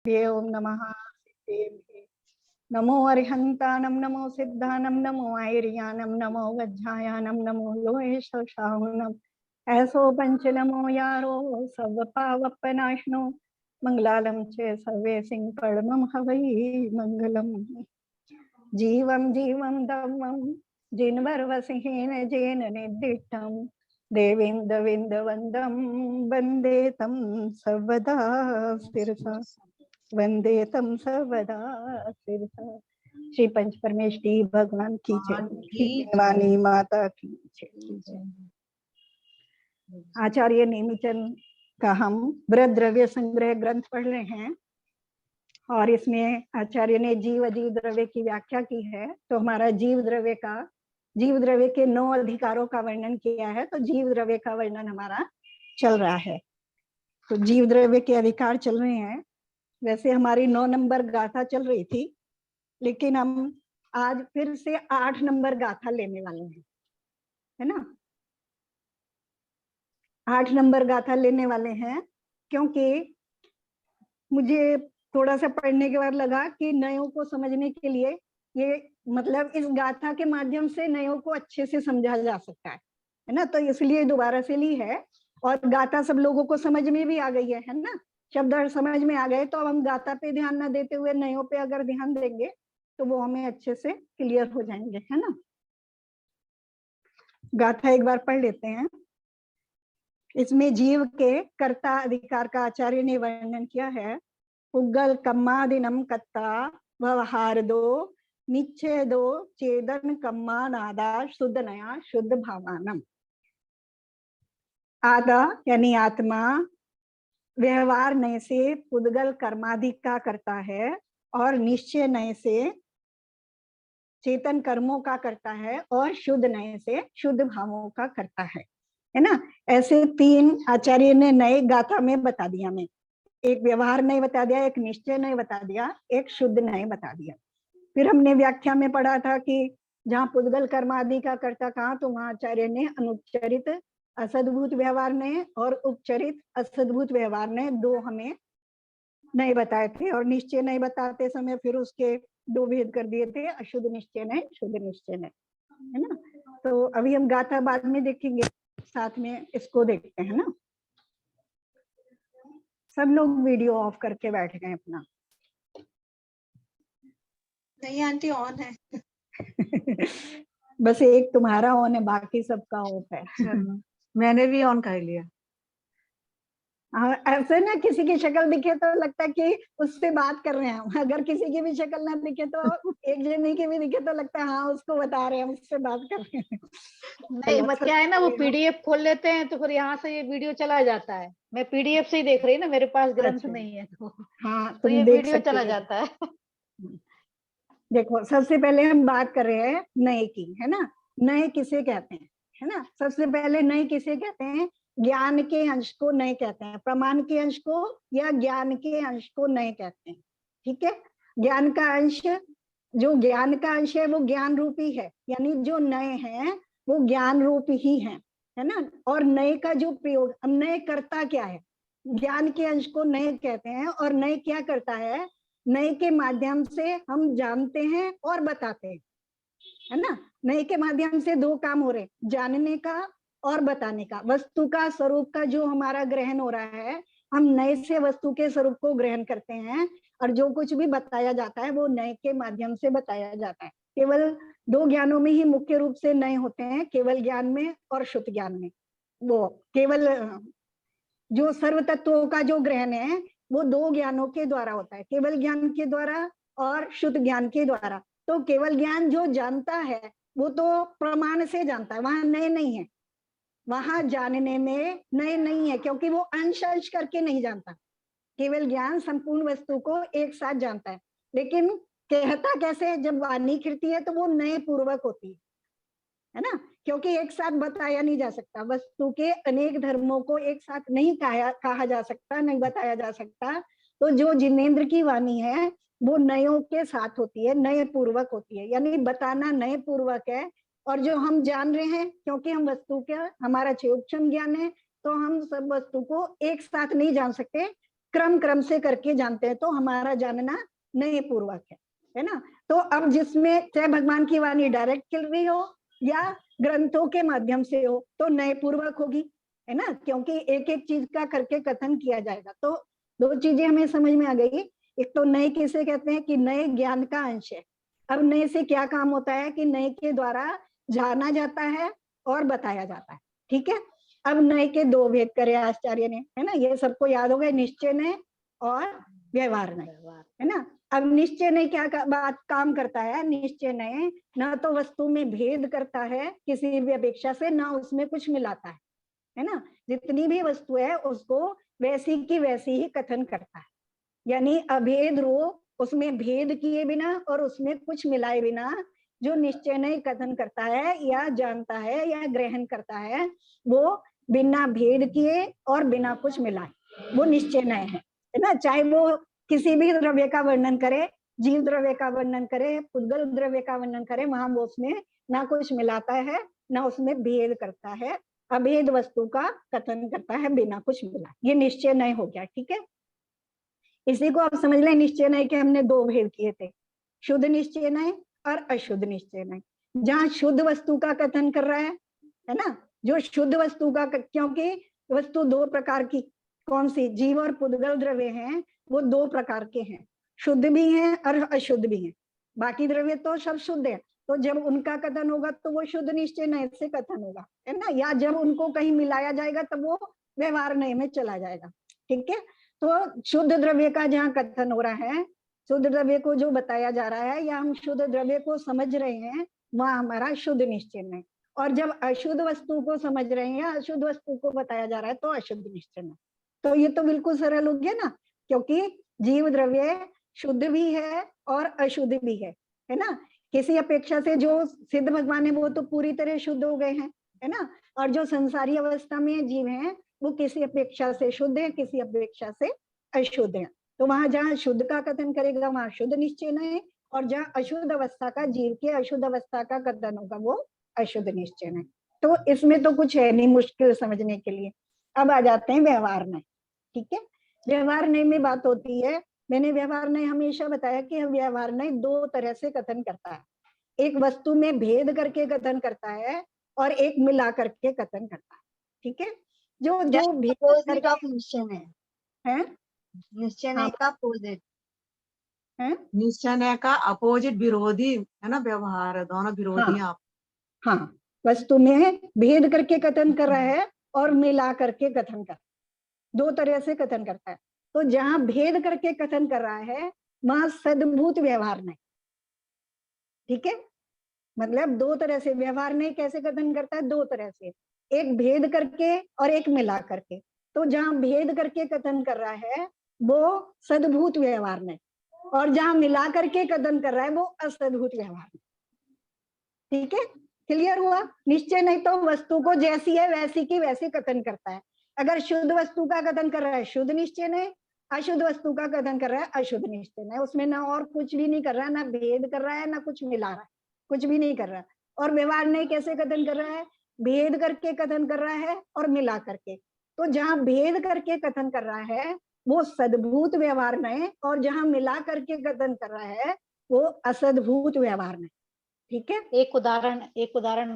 ओम नमः सिद्धेभ्ये। नमो अरिहंतानं नमो सिद्धानं नमो आयर्यानं नमो वज्रायानं नमो लोहेशाहुनं ऐसो पंच नमो यारो सब पावपनाशनो मंगलालम चे सर्वे सिंह परमं हवै मंगलम। जीवं जीवं दमं जिन्वर्वसिंहेन जेन निर्दिष्टं देवीं दविन्दवन्दं वन्दे तं सर्वदा शिरसा वंदे तम सर्वदा शिरसा। श्री पंच परमेष्ठी भगवान की जय। वाणी माता की जय। आचार्य नेमिचंद का हम बृहद द्रव्य संग्रह ग्रंथ पढ़ रहे हैं और इसमें आचार्य ने जीव अजीव द्रव्य की व्याख्या की है। तो हमारा जीव द्रव्य के 9 अधिकारों का वर्णन किया है। तो जीव द्रव्य का वर्णन हमारा चल रहा है। तो जीव द्रव्य के अधिकार चल रहे हैं। वैसे हमारी 9 नंबर गाथा चल रही थी, लेकिन हम आज फिर से 8 नंबर गाथा लेने वाले हैं, है ना। 8 नंबर गाथा लेने वाले हैं क्योंकि मुझे थोड़ा सा पढ़ने के बाद लगा कि नयों को समझने के लिए ये मतलब इस गाथा के माध्यम से नयों को अच्छे से समझा जा सकता है ना। तो इसलिए दोबारा से ली है और गाथा सब लोगों को समझ में भी आ गई है ना। शब्द अर्थ समझ में आ गए तो अब हम गाथा पे ध्यान ना देते हुए नयों पे अगर ध्यान देंगे तो वो हमें अच्छे से क्लियर हो जाएंगे, है ना। गाथा एक बार पढ़ लेते हैं। इसमें जीव के कर्ता अधिकार का आचार्य ने वर्णन किया है। पुग्गल कम्मादिनम कत्ता व्यवहारदो निच्छेदो चेदन कम्मा नादा शुद्ध नया शुद्ध भावानम। आदा यानी आत्मा व्यवहार नय से पुद्गल कर्मादि का करता है और निश्चय नय से चेतन कर्मों का करता है और शुद्ध नय से शुद्ध भावों का करता है ना। ऐसे 3 आचार्य ने नए गाथा में बता दिया। हमें एक व्यवहार नहीं बता दिया, एक निश्चय नहीं बता दिया, एक शुद्ध नहीं बता दिया। फिर हमने व्याख्या में पढ़ा था कि जहाँ पुद्गल कर्म आदि का कर्ता कहा तो वहां आचार्य ने अनुच्चरित असद्भूत व्यवहार ने और उपचरित असद्भूत व्यवहार ने 2 हमें नहीं बताए थे। और निश्चय नहीं बताते समय फिर उसके 2 भेद कर दिए थे, अशुद्ध निश्चय नहीं शुद्ध निश्चय नहीं, है ना। तो अभी हम गाथा बाद में देखेंगे, साथ में इसको देखते हैं ना। सब लोग वीडियो ऑफ करके बैठ गए अपना। नहीं आंटी ऑन है। बस एक तुम्हारा ऑन है, बाकी सबका ऑफ है। मैंने भी ऑन कर लिया। ऐसे ना किसी की शक्ल दिखे तो लगता है कि उससे बात कर रहे हैं, अगर किसी की भी शक्ल ना दिखे तो एक जने की भी दिखे तो लगता है हाँ उसको बता रहे हैं, उससे बात कर रहे हैं। नहीं बस क्या है ना, वो पीडीएफ खोल लेते हैं तो फिर यहाँ से ये वीडियो चला जाता है। मैं पीडीएफ से ही देख रही ना, मेरे पास ग्रंथ नहीं है तो हाँ तो ये वीडियो चला जाता है। देखो सबसे पहले हम बात कर रहे हैं नए की, है ना। नए किसे कहते हैं, है ना। सबसे पहले नए किसे कहते हैं? ज्ञान के अंश को नए कहते हैं, प्रमाण के अंश को या ज्ञान के अंश को नए कहते हैं। ठीक है, ज्ञान का अंश, जो ज्ञान का अंश है वो ज्ञान रूपी है, यानी जो नए हैं वो ज्ञान रूप ही है ना। और नए का जो प्रयोग, अब नए करता क्या है? ज्ञान के अंश को नए कहते हैं और नए क्या करता है? नए के माध्यम से हम जानते हैं और बताते हैं, है ना। नए के माध्यम से 2 काम हो रहे, जानने का और बताने का। वस्तु का स्वरूप का जो हमारा ग्रहण हो रहा है, हम नए से वस्तु के स्वरूप को ग्रहण करते हैं और जो कुछ भी बताया जाता है वो नए के माध्यम से बताया जाता है। केवल 2 ज्ञानों में ही मुख्य रूप से नए होते हैं, केवल ज्ञान में और शुद्ध ज्ञान में। वो केवल जो सर्व तत्वों का जो ग्रहण है वो 2 ज्ञानों के द्वारा होता है, केवल ज्ञान के द्वारा और शुद्ध ज्ञान के द्वारा। तो केवल ज्ञान जो जानता है वो तो प्रमाण से जानता है, वहां नए नहीं है, वहां जानने में नए नहीं है, क्योंकि वो अंश अंश करके नहीं जानता। केवल ज्ञान संपूर्ण वस्तु को एक साथ जानता है, लेकिन कहता कैसे? जब वाणी खिलती है तो वो नए पूर्वक होती है ना, क्योंकि एक साथ बताया नहीं जा सकता। वस्तु के अनेक धर्मों को एक साथ नहीं कहा जा सकता, नहीं बताया जा सकता। तो जो जिनेंद्र की वाणी है वो नयों के साथ होती है, नए पूर्वक होती है, यानी बताना नए पूर्वक है। और जो हम जान रहे हैं, क्योंकि हम वस्तु के, हमारा क्षेत्रक्षम ज्ञान है, तो हम सब वस्तु को एक साथ नहीं जान सकते, क्रम क्रम से करके जानते हैं, तो हमारा जानना नए पूर्वक है ना। तो अब जिसमें चाहे भगवान की वाणी डायरेक्ट चल रही हो या ग्रंथों के माध्यम से हो तो नए पूर्वक होगी, है ना, क्योंकि एक एक चीज का करके कथन किया जाएगा। तो दो चीजें हमें समझ में आ गई। एक तो नए किसे कहते हैं कि नए ज्ञान का अंश है। अब नए से क्या काम होता है कि नए के द्वारा जाना जाता है और बताया जाता है, ठीक है। अब नए के दो भेद करे आचार्य ने, है ना, ये सबको याद हो गए, निश्चय नए और व्यवहार नए, है ना। अब निश्चय नए क्या बात काम करता है, निश्चय नए ना तो वस्तु में भेद करता है किसी भी अपेक्षा से, ना उसमें कुछ मिलाता है ना। जितनी भी वस्तु है उसको वैसी की वैसी ही कथन करता है, यानी अभेद रूप, उसमें भेद किए बिना और उसमें कुछ मिलाए बिना जो निश्चय नए कथन करता है या जानता है या ग्रहण करता है, वो बिना भेद किए और बिना कुछ मिलाए वो निश्चय नए है ना। चाहे वो किसी भी द्रव्य का वर्णन करे, जीव द्रव्य का वर्णन करे, पुद्गल द्रव्य का वर्णन करे, वहां वो उसमें ना कुछ मिलाता है ना उसमें भेद करता है, अभेद वस्तु का कथन करता है बिना कुछ मिला। ये निश्चय नए हो गया, ठीक है। इसी को आप समझ लें निश्चय नए के हमने दो भेद किए थे, शुद्ध निश्चय नए और अशुद्ध निश्चय नए। जहाँ शुद्ध वस्तु का कथन कर रहा है ना, जो शुद्ध वस्तु का, क्योंकि वस्तु दो प्रकार की, कौन सी, जीव और पुद्गल द्रव्य हैं, वो दो प्रकार के हैं, शुद्ध भी हैं और अशुद्ध भी हैं। बाकी द्रव्य तो सब शुद्ध है, तो जब उनका कथन होगा तो वो शुद्ध निश्चय नए से कथन होगा, है ना, या जब उनको कहीं मिलाया जाएगा तब वो व्यवहार नए में चला जाएगा, ठीक है। तो शुद्ध द्रव्य का जहाँ कथन हो रहा है, शुद्ध द्रव्य को जो बताया जा रहा है या हम शुद्ध द्रव्य को समझ रहे हैं, वह हमारा शुद्ध निश्चय नए। और जब अशुद्ध वस्तु को समझ रहे हैं या अशुद्ध वस्तु को बताया जा रहा है तो अशुद्ध निश्चय नए। तो ये तो बिल्कुल सरल हो गया ना, क्योंकि जीव द्रव्य शुद्ध भी है और अशुद्ध भी है ना। किसी अपेक्षा से जो सिद्ध भगवान है वो तो पूरी तरह शुद्ध हो गए हैं, है ना, और जो संसारी अवस्था में जीव हैं वो किसी अपेक्षा से शुद्ध है, किसी अपेक्षा से अशुद्ध है। तो वहां जहाँ शुद्ध का कथन करेगा वहां शुद्ध निश्चय नए, और जहाँ अशुद्ध अवस्था का, जीव के अशुद्ध अवस्था का कथन होगा वो अशुद्ध निश्चय नए। तो इसमें तो कुछ है नहीं मुश्किल समझने के लिए। अब आ जाते हैं व्यवहार नए, ठीक है। व्यवहार नए में बात होती है, मैंने व्यवहार नए हमेशा बताया कि व्यवहार नए दो तरह से कथन करता है, एक वस्तु में भेद करके कथन करता है और एक मिला करके कथन करता है, ठीक है। जो जो भेद करके निश्चय नए है, निश्चय नए का अपोजिट है, निश्चय नए का अपोजिट विरोधी है ना, व्यवहार दोनों विरोधी हैं आप। हाँ, वस्तु में भेद करके कथन कर रहा है और मिला करके कथन कर, दो तरह से कथन करता है। तो जहां भेद करके कथन कर रहा है वहां सद्भूत व्यवहार नहीं, ठीक है। मतलब दो तरह से व्यवहार नहीं कैसे कथन करता है, दो तरह से, एक भेद करके और एक मिला करके। तो जहां भेद करके कथन कर रहा है वो सद्भूत व्यवहार नहीं, और जहां मिला करके कथन कर रहा है वो असद्भूत व्यवहार नहीं, ठीक है। क्लियर हुआ। निश्चय नहीं तो वस्तु को जैसी है वैसी की वैसी कथन करता है। अगर शुद्ध वस्तु का कथन कर रहा है शुद्ध निश्चय नहीं, अशुद्ध वस्तु का कथन कर रहा है अशुद्ध निश्चय नहीं, उसमें ना और कुछ भी नहीं कर रहा है, ना भेद कर रहा है ना कुछ मिला रहा है, कुछ भी नहीं कर रहा। और व्यवहार नहीं कैसे कथन कर रहा है, भेद करके कथन कर रहा है और मिला करके। तो जहां भेद करके कथन कर रहा है वो सद्भूत व्यवहार नहीं, और जहां मिला करके कथन कर रहा है वो असद्भूत व्यवहार नहीं, ठीक है। एक उदाहरण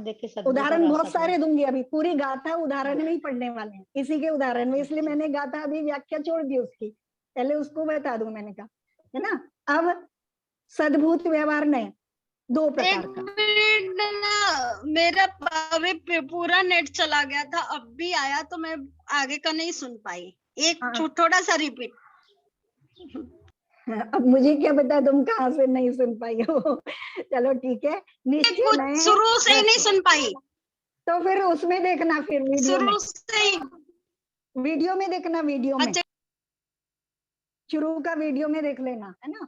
देख के सद्भुत उदाहरण और बहुत असद्भुत। सारे दूंगी, अभी पूरी गाथा उदाहरण में ही पढ़ने वाले हैं, इसी के उदाहरण में, इसलिए मैंने गाथा अभी व्याख्या छोड़ दी उसकी, पहले उसको बता दूं मैंने कहा, है ना। अब सद्भूत व्यवहार नहीं, दो प्रकार का। मेरा अभी पूरा नेट चला गया था, अब भी आया तो मैं आगे का नहीं सुन पाई, एक थोड़ा सा रिपीट। अब मुझे क्या पता तुम कहाँ से नहीं सुन पाई हो। चलो ठीक है, निश्चय नहीं, शुरू से ही नहीं सुन पाई, तो फिर उसमें देखना, फिर वीडियो में, शुरू से ही वीडियो में देखना, वीडियो में, अच्छा शुरू का वीडियो में देख लेना, है ना,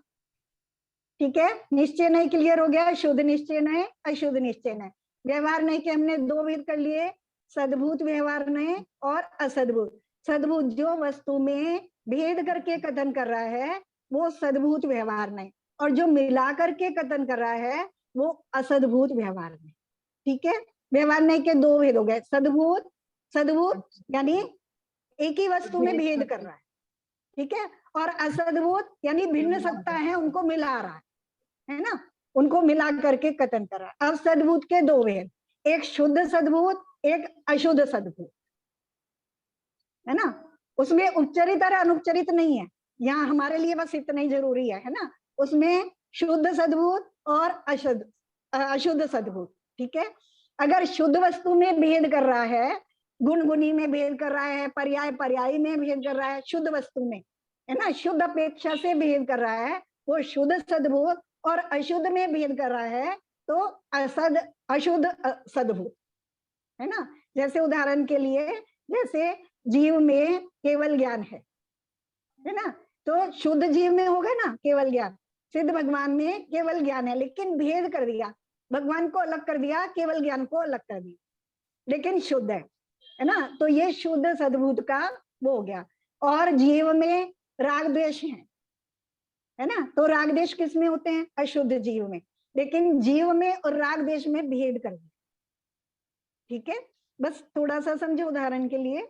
ठीक है। निश्चय नहीं क्लियर हो गया, शुद्ध निश्चय नहीं अशुद्ध निश्चय नहीं। व्यवहार नहीं के हमने दो भेद कर लिए, सद्भूत व्यवहार नहीं और असद्भूत। सद्भूत जो वस्तु में भेद करके कथन कर रहा है वो सद्भूत व्यवहार नहीं, और जो मिला करके कथन कर रहा है वो असद्भूत व्यवहार नहीं, ठीक है। व्यवहार नहीं के दो भेद हो गए, सद्भूत, सद्भूत यानी एक ही वस्तु में भेद कर रहा है, ठीक है। और असद्भूत यानी भिन्न सत्ता है, उनको मिला रहा है ना, उनको मिला करके कथन कर रहा है। अब सद्भूत के दो भेद, एक शुद्ध सद्भूत, एक अशुद्ध सद्भूत, है ना। उसमें उपचरित और अनुपचरित नहीं है, यहाँ हमारे लिए बस इतना ही जरूरी है ना। उसमें शुद्ध सद्भूत और अशुद्ध सद्भूत, ठीक है। अगर शुद्ध वस्तु में भेद कर रहा है, गुण गुणी में भेद कर रहा है, पर्याय पर्यायी में भेद कर रहा है, शुद्ध वस्तु में, है ना, शुद्ध अपेक्षा से भेद कर रहा है, वो शुद्ध सद्भूत। और अशुद्ध में भेद कर रहा है तो अशुद्ध सद्भूत, है ना। जैसे उदाहरण के लिए, जैसे जीव में केवल ज्ञान है ना, तो शुद्ध जीव में होगा ना केवल ज्ञान, सिद्ध भगवान में केवल ज्ञान है, लेकिन भेद कर दिया, भगवान को अलग कर दिया, केवल ज्ञान को अलग कर दिया, लेकिन शुद्ध है ना। तो ये शुद्ध सद्भूत का वो हो गया। और जीव में राग द्वेष है ना, तो राग द्वेष किस में होते हैं? अशुद्ध जीव में, लेकिन जीव में और राग द्वेष में भेद कर दिया, ठीक है। बस थोड़ा सा समझे उदाहरण के लिए,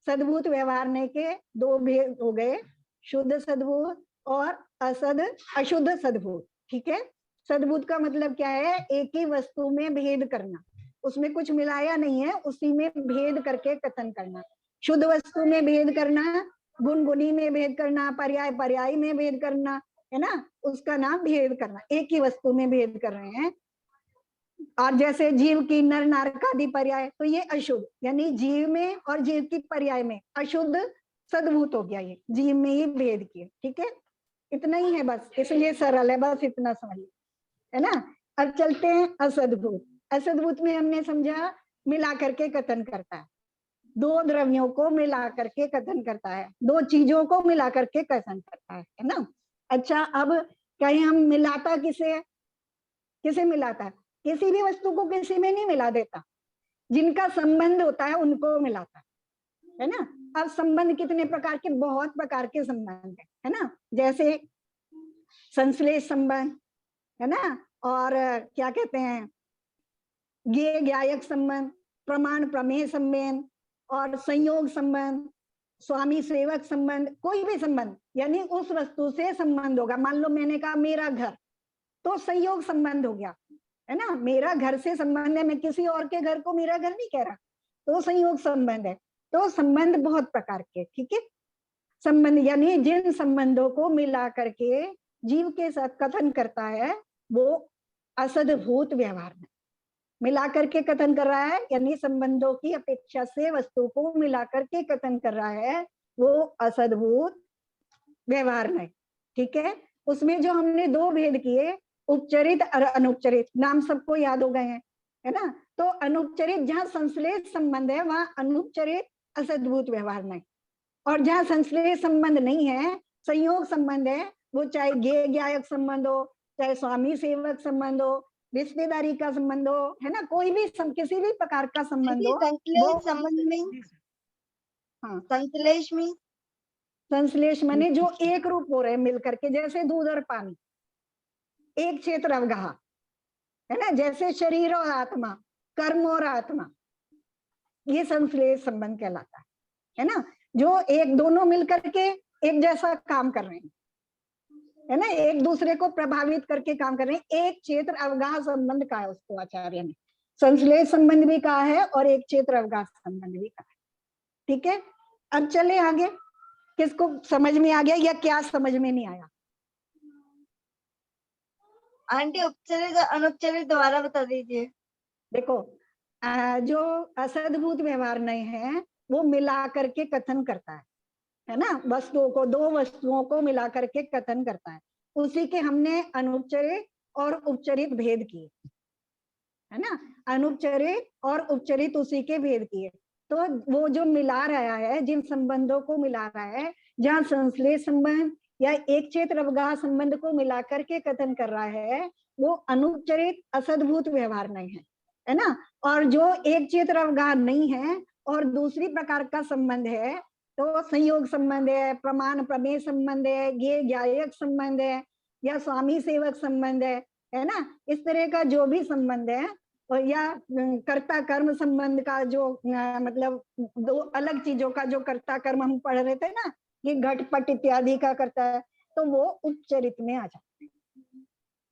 सद्भूत व्यवहार के दो भेद हो गए, शुद्ध सद्भूत और अशुद्ध सद्भूत, ठीक है। सद्भूत का मतलब क्या है? एक ही वस्तु में भेद करना, उसमें कुछ मिलाया नहीं है, उसी में भेद करके कथन करना। शुद्ध वस्तु में भेद करना, गुण गुणी में भेद करना, पर्याय पर्यायी में भेद करना, है ना, उसका नाम भेद करना। एक ही वस्तु में भेद कर रहे हैं। और जैसे जीव की नर नारकादि पर्याय, तो ये अशुद्ध, यानी जीव में और जीव की पर्याय में अशुद्ध सद्भूत हो गया, ये जीव में ही भेद किए, ठीक है। इतना ही है बस, इसलिए सरल है, बस इतना समझिए, है ना। अब चलते हैं असद्भूत। असद्भूत में हमने समझा मिला करके कथन करता है, दो द्रव्यों को मिला करके कथन करता है, दो चीजों को मिला करके कथन करता है ना। अच्छा, अब कहीं हम मिलाता किसे मिलाता है? किसी भी वस्तु को किसी में नहीं मिला देता, जिनका संबंध होता है उनको मिलाता है ना। अब संबंध कितने प्रकार के? बहुत प्रकार के संबंध है ना। जैसे संश्लेष संबंध, है ना, और क्या कहते हैं, ज्ञेय ज्ञायक संबंध, प्रमाण प्रमेय संबंध, और संयोग संबंध, स्वामी सेवक संबंध, कोई भी संबंध, यानी उस वस्तु से संबंध होगा। मान लो मैंने कहा मेरा घर, तो संयोग संबंध हो गया, है ना। मेरा घर से संबंध है, मैं किसी और के घर को मेरा घर नहीं कह रहा, तो संयोग संबंध है। तो संबंध बहुत प्रकार के, ठीक है। संबंध यानी जिन संबंधों को मिला करके जीव के साथ कथन करता है, वो असद्भूत व्यवहार में मिला करके कथन कर रहा है, यानी संबंधों की अपेक्षा से वस्तु को मिला करके कथन कर रहा है, वो असद्भूत व्यवहार में, ठीक है। उसमें जो हमने दो भेद किए, उपचरित और अनुपचरित, नाम सबको याद हो गए हैं, है ना। तो अनुपचरित जहाँ संश्लेष संबंध है, वहां अनुपचरित असद्भूत व्यवहार नहीं, और जहाँ संश्लेष संबंध नहीं है, संयोग संबंध है, वो चाहे ज्ञेय ज्ञायक संबंध हो, चाहे स्वामी सेवक संबंध हो, रिश्तेदारी का संबंध हो, है ना, कोई भी किसी भी प्रकार का संबंध हो, संश्लेष संबंध में, हाँ, संश्लेष में, संश्लेष माने जो एक रूप हो रहे मिलकर के, जैसे दूध और पानी, एक क्षेत्र अवगाह, है ना। जैसे शरीर और आत्मा, कर्म और आत्मा, ये संश्लेष संबंध कहलाता है ना। जो एक दोनों मिलकर के एक जैसा काम कर रहे हैं, है ना, एक दूसरे को प्रभावित करके काम कर रहे हैं, एक क्षेत्र अवगाह संबंध कहा है उसको आचार्य ने। संश्लेष संबंध भी कहा है और एक क्षेत्र अवगाह संबंध भी कहा है, ठीक है। अब चले आगे, किसको समझ में आ गया या क्या समझ में नहीं आया? आंटी उपचरित और अनुपचरित दोबारा बता दीजिए। देखो, जो असद्भूत व्यवहार नहीं है, वो मिला करके कथन करता है ना, वस्तुओं को, दो वस्तुओं को मिला करके कथन करता है, उसी के हमने अनुपचरित और उपचरित भेद किए, है ना। अनुपचरित और उपचरित उसी के भेद किए। तो वो जो मिला रहा है, जिन संबंधों को मिला रहा है, जहाँ संश्लेष संबंध या एक क्षेत्र अवगाह संबंध को मिला करके कथन कर रहा है, वो अनुपचरित असद्भूत व्यवहार नहीं है ना। और जो एक क्षेत्र अवगाह नहीं है और दूसरी प्रकार का संबंध है, तो संयोग संबंध है, प्रमाण प्रमेय संबंध है, ज्ञेय ज्ञायक संबंध है, या स्वामी सेवक संबंध है ना। इस तरह का जो भी संबंध है, और या कर्ता कर्म संबंध का जो मतलब दो अलग चीजों का जो कर्ता कर्म हम पढ़ रहे थे ना, कि घटपट इत्यादि का करता है, तो वो उपचरित में आ जाता है,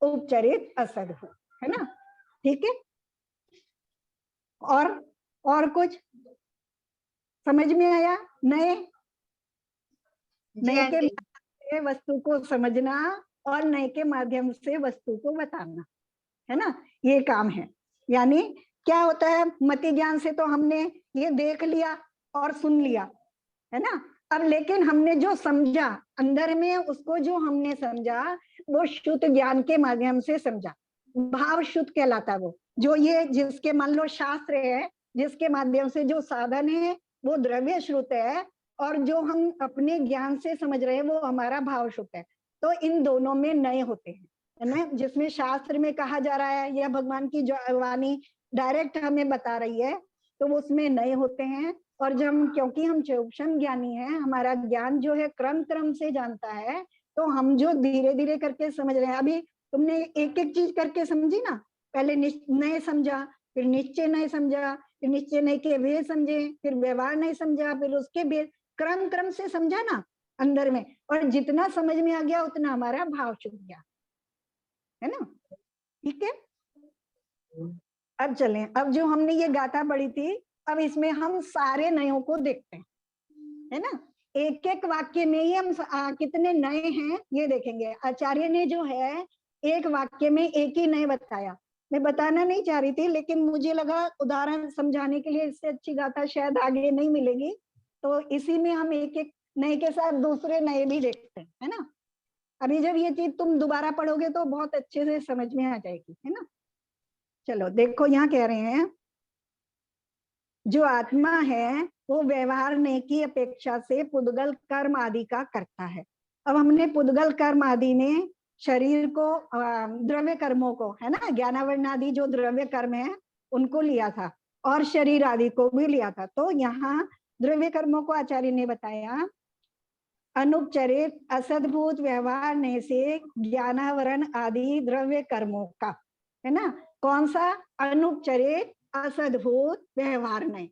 उपचरित असदभूत, है ना। ठीक है, और कुछ समझ में आया? नए के माध्यम से वस्तु को समझना और नए के माध्यम से वस्तु को बताना, है ना, ये काम है। यानी क्या होता है, मति ज्ञान से तो हमने ये देख लिया और सुन लिया, है ना। अब लेकिन हमने जो समझा अंदर में, उसको जो हमने समझा वो शुद्ध ज्ञान के माध्यम से समझा, भाव शुद्ध कहलाता है वो। जो ये जिसके मान लो शास्त्र है, जिसके माध्यम से जो साधन है वो द्रव्य श्रुत है, और जो हम अपने ज्ञान से समझ रहे हैं वो हमारा भाव शुद्ध है। तो इन दोनों में नए होते हैं, है ना। जिसमें शास्त्र में कहा जा रहा है या भगवान की जो वाणी डायरेक्ट हमें बता रही है, तो वो उसमें नए होते हैं। और जब क्योंकि हम चौक्षम ज्ञानी हैं, हमारा ज्ञान जो है क्रम क्रम से जानता है, तो हम जो धीरे धीरे करके समझ रहे हैं, अभी तुमने एक एक चीज करके समझी ना, पहले नए समझा, फिर निश्चय नहीं समझा, फिर निश्चय नहीं के भेद समझे, फिर व्यवहार नहीं समझा, फिर उसके भेद, क्रम क्रम से समझा ना अंदर में, और जितना समझ में आ गया उतना हमारा भाव छूट गया, है ना। ठीक है, अब चलें, अब जो हमने ये गाथा पढ़ी थी, अब इसमें हम सारे नयों को देखते हैं, है ना। एक एक वाक्य में ही हम कितने नए हैं ये देखेंगे। आचार्य ने जो है एक वाक्य में एक ही नए बताया, मैं बताना नहीं चाह रही थी, लेकिन मुझे लगा उदाहरण समझाने के लिए इससे अच्छी गाथा शायद आगे नहीं मिलेगी, तो इसी में हम एक एक नए के साथ दूसरे नए भी देखते हैं, है ना। अभी जब ये चीज तुम दोबारा पढ़ोगे तो बहुत अच्छे से समझ में आ जाएगी, है ना। चलो देखो, यहाँ कह रहे हैं जो आत्मा है वो व्यवहार ने की अपेक्षा से पुद्गल कर्म आदि का करता है। अब हमने पुद्गल कर्म आदि में शरीर को, द्रव्य कर्मों को, है ना, ज्ञानावरण आदि जो द्रव्य कर्म है उनको लिया था, और शरीर आदि को भी लिया था। तो यहाँ द्रव्य कर्मों को आचार्य ने बताया, अनुपचरित असद्भूत व्यवहार ने से ज्ञानावरण आदि द्रव्य कर्मों का, है ना। कौन सा? अनुपचरित असद्भूत व्यवहार नहीं,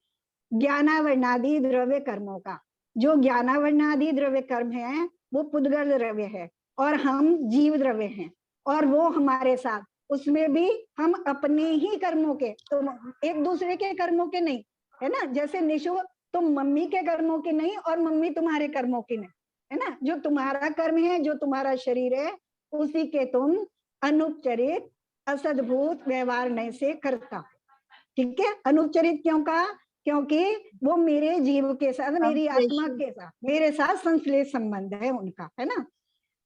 ज्ञानावरणादि द्रव्य कर्मों का। जो ज्ञानावरणादि द्रव्य कर्म है वो पुद्गल द्रव्य है, और हम जीव द्रव्य हैं, और वो हमारे साथ, उसमें भी हम अपने ही कर्मों के, तो एक दूसरे के कर्मों के नहीं, है ना। जैसे निशु, तुम मम्मी के कर्मों के नहीं और मम्मी तुम्हारे कर्मों की नहीं, है ना। जो तुम्हारा कर्म है, जो तुम्हारा शरीर है, उसी के तुम अनुपचरित असद्भूत व्यवहार नहीं से करता। ठीक है, अनुपचरित क्यों कहा? क्योंकि वो मेरे जीव के साथ, मेरी आत्मा के साथ, मेरे साथ संश्लेष संबंध है उनका, है ना।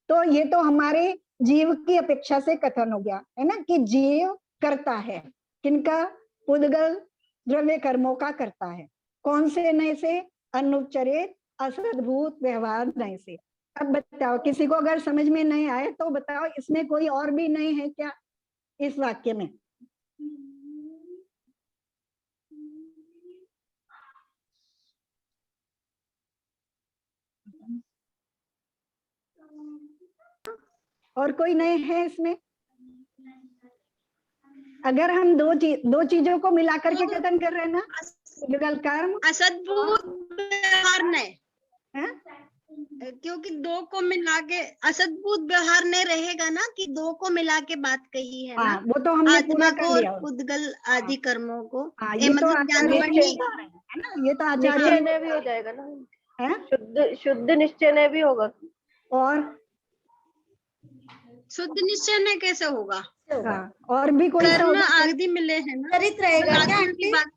तो ये तो हमारे जीव की अपेक्षा से कथन हो गया, है ना, कि जीव करता है किनका? पुद्गल द्रव्य कर्मों का करता है। कौन से नए से? अनुपचरित असद्भूत व्यवहार नए से। अब बताओ, किसी को अगर समझ में नहीं आए तो बताओ, इसमें कोई और भी नए है क्या इस वाक्य में? और कोई नए है इसमें? अगर हम दो चीजों को मिलाकर के कथन कर रहे हैं ना, पुद्गल कर्म असद्भूत व्यवहार नहीं, है? क्योंकि दो को मिला के असद्भुत व्यवहार नहीं रहेगा ना, कि दो को मिला के बात कही है ना, वो तो हमने पूरा आत्मा कर को लिया। और पुद्गल आदि कर्मों को। ये तो मतलब ज्ञानवर्णी, है ना, ये तो आचार्य निश्चय भी हो जाएगा ना, है। शुद्ध निश्चय ने भी होगा। और शुद्ध निश्चय ने कैसे होगा? और भी कोई कर्म आदि मिले हैं ना, चरित रहेगा क्या आत्मा की बात।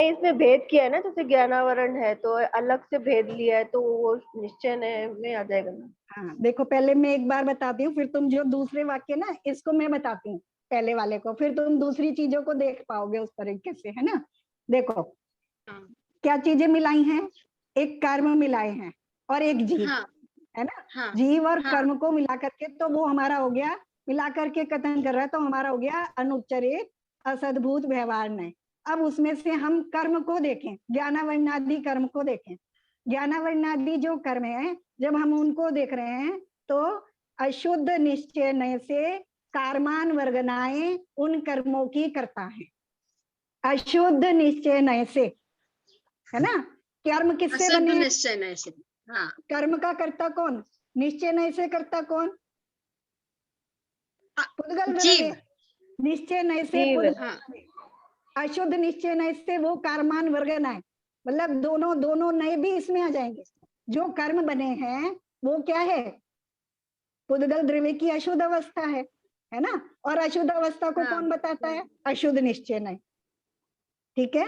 इसमें भेद किया है ना, जैसे ज्ञानावरण है तो अलग से भेद लिया है, तो वो निश्चय में आ जाएगा ना। हाँ, देखो पहले मैं एक बार बताती हूँ, फिर तुम जो दूसरे वाक्य ना, इसको मैं बताती हूँ पहले वाले को, फिर तुम दूसरी चीजों को देख पाओगे उस तरीके से, है ना। देखो क्या चीजें मिलाई हैं? एक कर्म मिलाए हैं और एक जीव, है ना। जीव और कर्म को मिला करके तो वो हमारा हो गया, मिला करके कथन कर रहा है, तो हमारा हो गया अनुपचरित असद्भूत व्यवहार नहीं। अब उसमें से हम कर्म को देखें, ज्ञानावरणादि कर्म को देखें। ज्ञानावरणादि जो कर्म है, जब हम उनको देख रहे हैं तो अशुद्ध निश्चय नय से कार्मान वर्गनाएं उन कर्मों की करता है। अशुद्ध निश्चय नय से, है ना। कर्म किससे बने? निश्चय नय से, हाँ कर्म का कर्ता कौन? निश्चय नय से कर्ता कौन? पुद्गल जीव। द्रव्य। निश्चय नय से जीव। पुद्गल हाँ द्रव्य। अशुद्ध निश्चय नय से वो कर्मान वर्गनाय, मतलब दोनों नय भी इसमें आ जाएंगे। जो कर्म बने हैं वो क्या है? पुद्गल द्रव्य की अशुद्ध अवस्था है ना। और अशुद्ध अवस्था को हाँ। कौन बताता है? अशुद्ध निश्चय नय। ठीक है,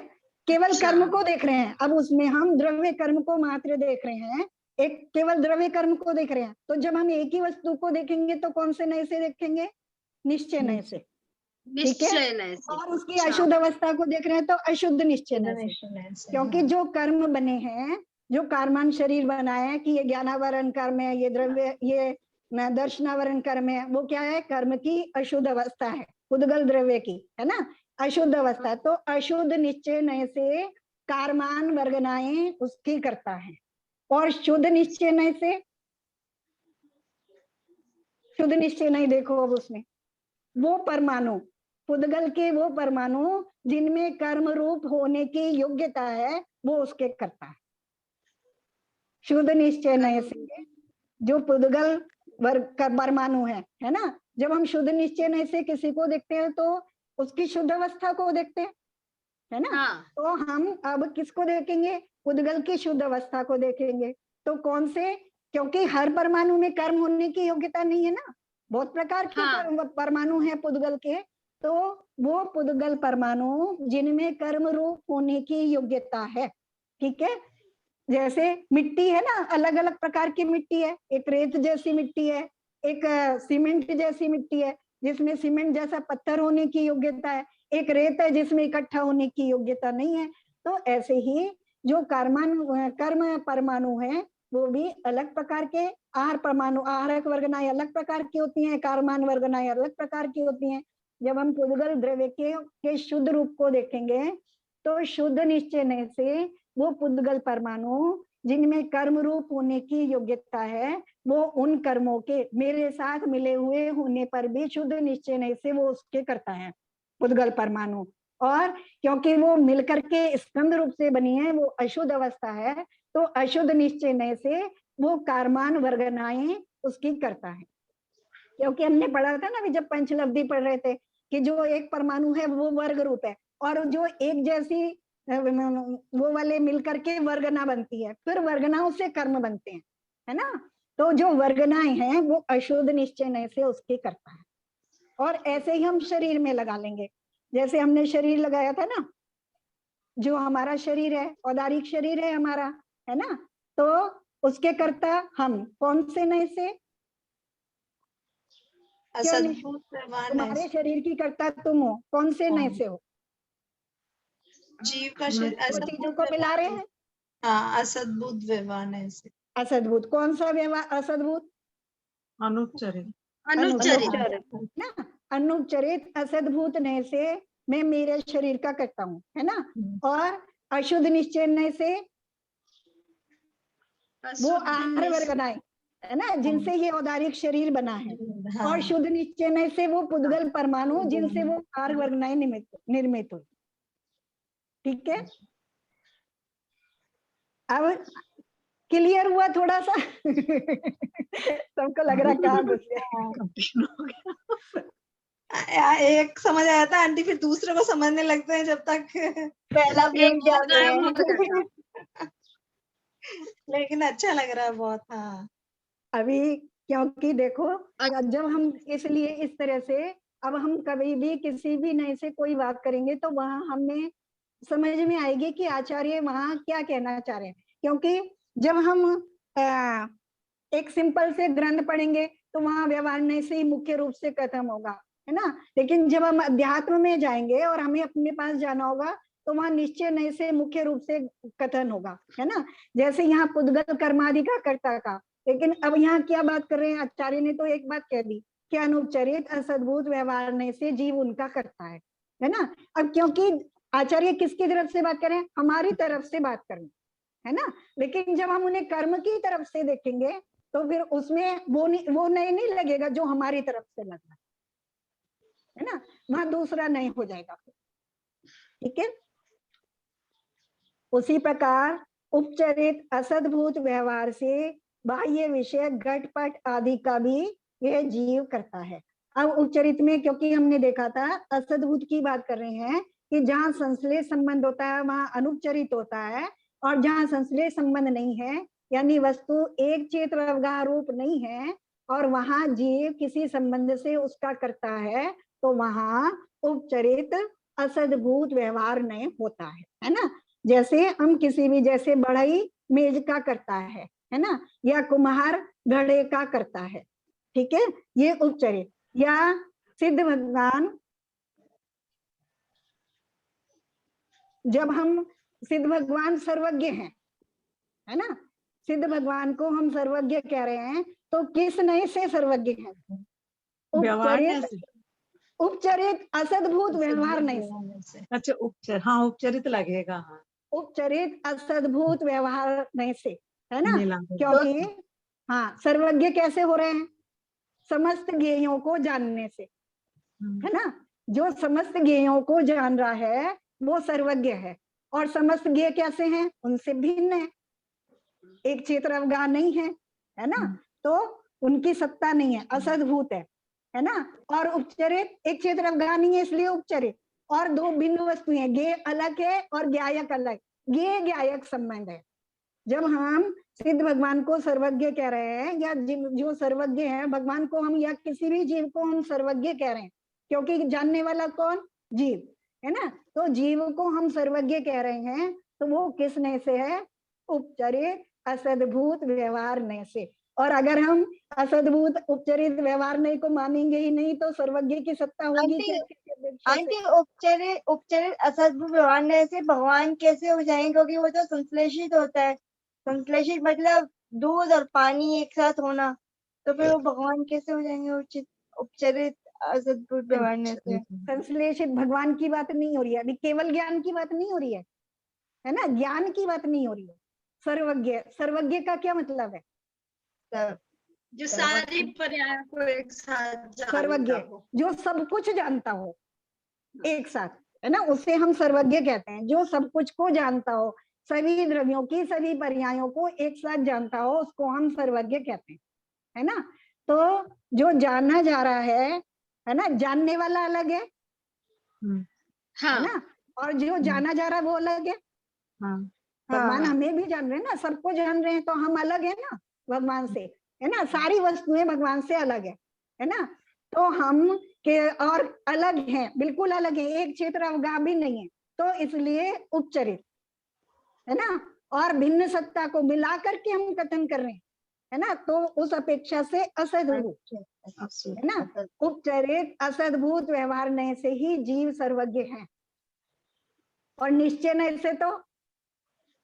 केवल अच्छा। कर्म को देख रहे हैं। अब उसमें हम द्रव्य कर्म को मात्र देख रहे हैं, एक केवल द्रव्य कर्म को देख रहे हैं। तो जब हम एक ही वस्तु को देखेंगे तो कौन से नय से देखेंगे? निश्चय नय से। ठीक है, निश्चय नय से। और उसकी अच्छा। अशुद्ध अवस्था को देख रहे हैं तो अशुद्ध निश्चय नय से। निश्चय से, क्योंकि जो कर्म बने हैं, जो कर्मान शरीर बनाए हैं कि ये ज्ञानावरण कर्म है, ये द्रव्य, ये दर्शनावरण कर्म है, वो क्या है? कर्म की अशुद्ध अवस्था है, पुद्गल द्रव्य की, है ना, अशुद्ध अवस्था। तो अशुद्ध निश्चय नय से कर्मान वर्गनाएं उसकी करता है। और शुद्ध निश्चय नय से, शुद्ध निश्चय नय देखो अब उसमें वो परमाणु, पुद्गल के वो परमाणु जिनमें कर्म रूप होने की योग्यता है, वो उसके करता है। शुद्ध निश्चय नय से जो पुद्गल वर्ग का परमाणु है ना। जब हम शुद्ध निश्चय नय से किसी को देखते हैं तो उसकी शुद्ध अवस्था को देखते हैं, है ना। हाँ। तो हम अब किसको देखेंगे? पुद्गल की शुद्ध अवस्था को देखेंगे। तो कौन से? क्योंकि हर परमाणु में कर्म होने की योग्यता नहीं है ना, बहुत प्रकार के हाँ। परमाणु है पुद्गल के। तो वो पुद्गल परमाणु जिनमें कर्म रूप होने की योग्यता है, ठीक है। जैसे मिट्टी है ना, अलग अलग प्रकार की मिट्टी है। एक रेत जैसी मिट्टी है, एक सीमेंट जैसी मिट्टी है जिसमें सीमेंट जैसा पत्थर होने की योग्यता है, एक रेत है जिसमें इकट्ठा होने की योग्यता नहीं है। तो ऐसे ही जो कर्म परमाणु है वो भी अलग प्रकार के, आहार परमाणु, आहारक वर्गनाएं अलग प्रकार की होती हैं, कर्मान वर्गनाएं अलग प्रकार की होती हैं। जब हम पुद्गल द्रव्य के शुद्ध रूप को देखेंगे तो शुद्ध निश्चय नय से वो पुद्गल परमाणु जिनमें कर्म रूप होने की योग्यता है, वो उन कर्मों के मेरे साथ मिले हुए होने पर भी शुद्ध निश्चय नय से वो उसके करता है, पुद्गल परमाणु। और क्योंकि वो मिलकर के स्कंद रूप से बनी है, वो अशुद्ध अवस्था है, तो अशुद्ध निश्चय नय से वो कर्मान वर्गनाएं उसकी करता है। क्योंकि हमने पढ़ा था ना, जब पंचलब्धि पढ़ रहे थे कि जो एक परमाणु है वो वर्ग रूप है, और जो एक जैसी वो वाले मिलकर के वर्गना बनती है, फिर वर्गनाओं से कर्म बनते हैं, है ना। तो जो वर्गनाएं हैं वो अशुद्ध निश्चय नय से उसके करता है। और ऐसे ही हम शरीर में लगा लेंगे। जैसे हमने शरीर लगाया था ना, जो हमारा शरीर है, औदारिक शरीर है हमारा, है ना, तो उसके कर्ता हम कौन से नय से? असद्भुत व्यवहार नय तुम्हारे से। शरीर की कर्ता तुम हो, कौन से नय से हो? जीव का शरीर दो चीजों असद्भुत को मिला रहे व्यवहार, हैं। हाँ असद्भुत व्यवहार नय से। असद्भुत, कौन सा व्यवहार असद्भुत? अनुपचरित। अनुपचरित। ना, अनुपचरित असद्भूत नय से मैं मेरे शरीर का करता हूँ, है ना। और अशुद्ध निश्चय नय से वो आहार वर्गनाएं, है ना, जिनसे ये औदारिक शरीर बना है। हाँ। और शुद्ध निश्चय नय से वो पुद्गल परमाणु जिनसे वो आहार वर्गनाएं निर्मित हुई। ठीक है, अब क्लियर हुआ थोड़ा सा? सबको लग रहा कहाँ घुस गया। एक समझ आया था आंटी, फिर दूसरे को समझने लगते हैं जब तक पहला एक ब्लॉक जाते गायब हो हैं। जाता। लेकिन अच्छा लग रहा है बहुत। हाँ अभी क्योंकि देखो, जब हम इसलिए इस तरह से, अब हम कभी भी किसी भी नए से कोई बात करेंगे तो वहां हमें समझ में आएगी कि आचार्य वहां क्या कहना चाह रहे हैं। क्योंकि जब हम एक सिंपल से ग्रंथ पढ़ेंगे तो वहां व्यवहार नय से ही मुख्य रूप से खत्म होगा, है ना। लेकिन जब हम अध्यात्म में जाएंगे और हमें अपने पास जाना होगा तो वहां निश्चय नय से मुख्य रूप से कथन होगा, है ना। जैसे यहाँ पुद्गल कर्मादि का कर्ता का, लेकिन अब यहाँ क्या बात कर रहे हैं आचार्य ने? तो एक बात कह दी कि अनुपचरित असद्भुत व्यवहार नय से जीव उनका करता है ना। अब क्योंकि आचार्य किसकी तरफ से बात करें? हमारी तरफ से बात करें, है ना। लेकिन जब हम उन्हें कर्म की तरफ से देखेंगे तो फिर उसमें वो नहीं लगेगा जो हमारी तरफ से लग रहा है ना, वहां दूसरा नहीं हो जाएगा। ठीक है, उसी प्रकार उपचरित असद्भूत व्यवहार से बाह्य विषय घटपट आदि का भी यह जीव करता है। अब उपचरित में, क्योंकि हमने देखा था असद्भूत की बात कर रहे हैं कि जहाँ संश्लेष संबंध होता है वहां अनुपचरित होता है, और जहाँ संश्लेष संबंध नहीं है यानी वस्तु एक क्षेत्र अवगाह रूप नहीं है और वहां जीव किसी संबंध से उसका करता है, तो वहां उपचरित असद्भूत व्यवहार नहीं होता है ना। जैसे हम किसी भी, जैसे बढ़ई मेज का करता है ना, या कुम्हार घड़े का करता है, ठीक है, ये उपचरित। या सिद्ध भगवान, जब हम सिद्ध भगवान सर्वज्ञ हैं, है ना, सिद्ध भगवान को हम सर्वज्ञ कह रहे हैं, तो किस नए से सर्वज्ञ हैं? उपचरित, उपचरित असद्भूत व्यवहार नहीं से। अच्छा, उपचर, हाँ उपचरित लगेगा, हाँ उपचरित असद्भूत व्यवहार नहीं से, है ना, मिला क्योंकि हाँ सर्वज्ञ कैसे हो रहे हैं? समस्त ज्ञेयों को जानने से, है ना। जो समस्त ज्ञेयों को जान रहा है वो सर्वज्ञ है, और समस्त ज्ञेय कैसे हैं? उनसे भिन्न है, एक क्षेत्र अवगाह नहीं है ना, तो उनकी सत्ता नहीं है, असद्भूत है ना। और उपचरित एक क्षेत्र अवगाह नहीं है, इसलिए उपचरित। और दो भिन्न वस्तुएं, ज्ञेय अलग है और ज्ञायक अलग, ज्ञेय ज्ञायक संबंध है। जब हम सिद्ध भगवान को सर्वज्ञ कह रहे हैं, या जो सर्वज्ञ है भगवान को हम, या किसी भी जीव को हम सर्वज्ञ कह रहे हैं, क्योंकि जानने वाला कौन? जीव, है ना। तो जीव को हम सर्वज्ञ कह रहे हैं, तो वो किस नय से है? उपचरित असद्भूत व्यवहार नय से। और अगर हम असद्भूत उपचरित व्यवहार नय को मानेंगे ही नहीं, तो सर्वज्ञ की सत्ता होगी? आंटी उपचरित असद्भुत व्यवहार नय से भगवान कैसे हो जाएंगे? क्योंकि वो तो संश्लेषित होता है। संश्लेषित मतलब दूध और पानी एक साथ होना, तो फिर वो भगवान कैसे हो जाएंगे उपचरित असद्भुत व्यवहार नय से? संश्लेषित भगवान की बात नहीं हो रही है अभी, केवल ज्ञान की बात नहीं हो रही है ना, ज्ञान की बात नहीं हो रही है। सर्वज्ञ, सर्वज्ञ का क्या मतलब है? जो सारी पर्यायों को एक साथ सर्वज्ञ, जो सब कुछ जानता हो एक साथ, है ना, उसे हम सर्वज्ञ कहते हैं। जो सब कुछ को जानता हो, सभी द्रव्यों की सभी पर्यायों को एक साथ जानता हो, उसको हम सर्वज्ञ कहते हैं, है ना। तो जो जाना जा रहा है ना, जानने वाला अलग है, है ना, और जो जाना जा रहा है वो अलग है। भगवान हमें भी जान रहे हैं ना, सबको जान रहे हैं, तो हम अलग है ना भगवान से, है ना। सारी वस्तुएं भगवान से अलग है ना। तो हम के और अलग हैं, बिल्कुल अलग है, एक क्षेत्र अवगाह भी नहीं है, तो इसलिए उपचरित, है ना। और भिन्न सत्ता को मिला करके हम कथन कर रहे हैं, है ना, तो उस अपेक्षा से असद्भूत, है ना। उपचरित असद्भूत व्यवहार नय से ही जीव सर्वज्ञ है, और निश्चय नय से तो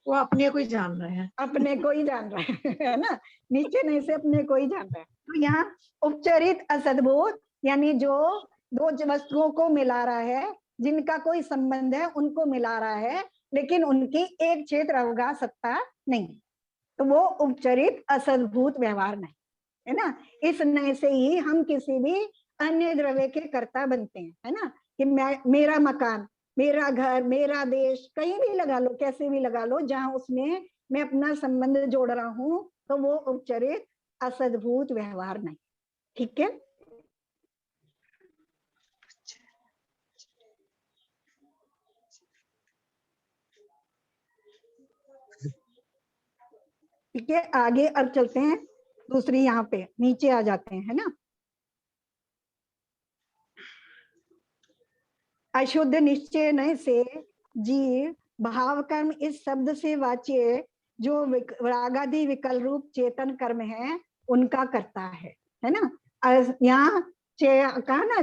वो अपने को ही जान रहे हैं, अपने को ही जान रहा है ना, निश्चय नय से अपने को ही जान रहा है। तो यहाँ उपचरित असद्भूत यानी जो दो वस्तुओं को मिला रहा है, जिनका कोई संबंध है उनको मिला रहा है, लेकिन उनकी एक क्षेत्र अवगाह सत्ता नहीं, तो वो उपचरित असद्भूत व्यवहार नहीं, है ना। इस नय से ही हम किसी भी अन्य द्रव्य के कर्ता बनते हैं, है ना, कि मेरा मकान, मेरा घर, मेरा देश, कहीं भी लगा लो, कैसे भी लगा लो, जहां उसमें मैं अपना संबंध जोड़ रहा हूं, तो वो उपचरित असद्भूत व्यवहार नहीं, ठीक है। ठीक है, आगे अब चलते हैं दूसरी, यहाँ पे नीचे आ जाते हैं, है ना। अशुद्ध निश्चय नय से जीव भाव कर्म इस शब्द से वाच्य जो रागादि विकल रूप चेतन कर्म है उनका करता है ना। यहाँ कहा ना,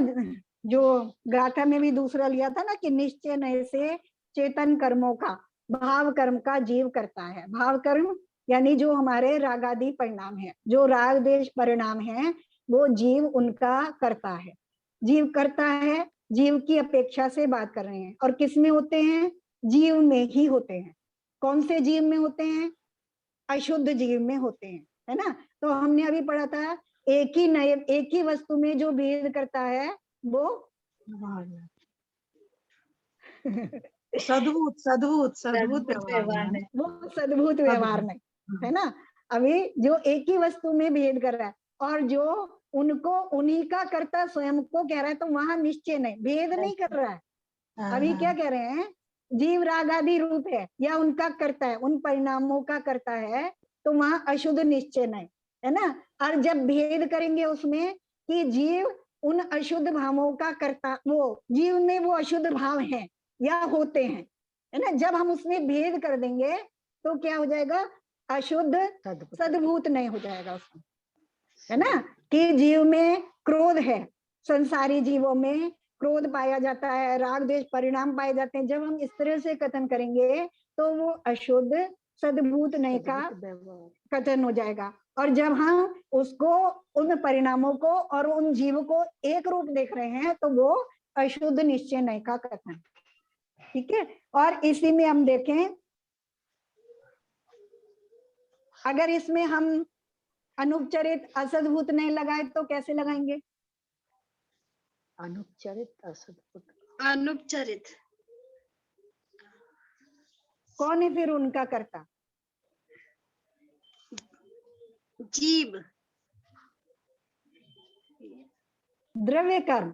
जो गाथा में भी दूसरा लिया था ना, कि निश्चय नय से चेतन कर्मों का भाव कर्म का जीव करता है। भाव कर्म यानी जो हमारे रागादि परिणाम है, जो राग देश परिणाम है, वो जीव उनका करता है। जीव करता है, जीव की अपेक्षा से बात कर रहे हैं, और किस में होते हैं? जीव में ही होते हैं। कौन से जीव में होते हैं? अशुद्ध जीव में होते हैं, है ना। तो हमने अभी पढ़ा था, एक ही वस्तु में जो भेद करता है वो सद्भूत सद्भूत सद्भूत सद्भूत व्यवहार व्यवहार नहीं, नहीं। वो सद्भूत व्यवहार नहीं, है ना। अभी जो एक ही वस्तु में भेद कर रहा है और जो उनको उन्हीं का करता स्वयं को कह रहा है, तो वहां निश्चय नहीं, भेद नहीं कर रहा है। हाँ, अभी हाँ, क्या कह रहे हैं, जीव राग आदि रूप है या उनका करता है, उन परिणामों का करता है, तो वहां अशुद्ध निश्चय नहीं, है ना। और जब भेद करेंगे उसमें कि जीव उन अशुद्ध भावों का करता, वो जीव में वो अशुद्ध भाव हैं या होते हैं, है ना। जब हम उसमें भेद कर देंगे तो क्या हो जाएगा, अशुद्ध सद्भूत नहीं हो जाएगा उसमें, है ना। कि जीव में क्रोध है, संसारी जीवों में क्रोध पाया जाता है, राग द्वेष परिणाम पाए जाते हैं। जब हम इस तरह से कथन करेंगे तो वो अशुद्ध सद्भूत नहीं का कथन हो जाएगा। और जब हम उसको, उन परिणामों को और उन जीव को एक रूप देख रहे हैं, तो वो अशुद्ध निश्चय नहीं का कथन, ठीक है। और इसी में हम देखें, अगर इसमें हम अनुपचरित असद्भूत नहीं लगाए तो कैसे लगाएंगे? अनुपचरित असद्भुत, अनुपचरित कौन है फिर उनका कर्ता? जीव, द्रव्य कर्म,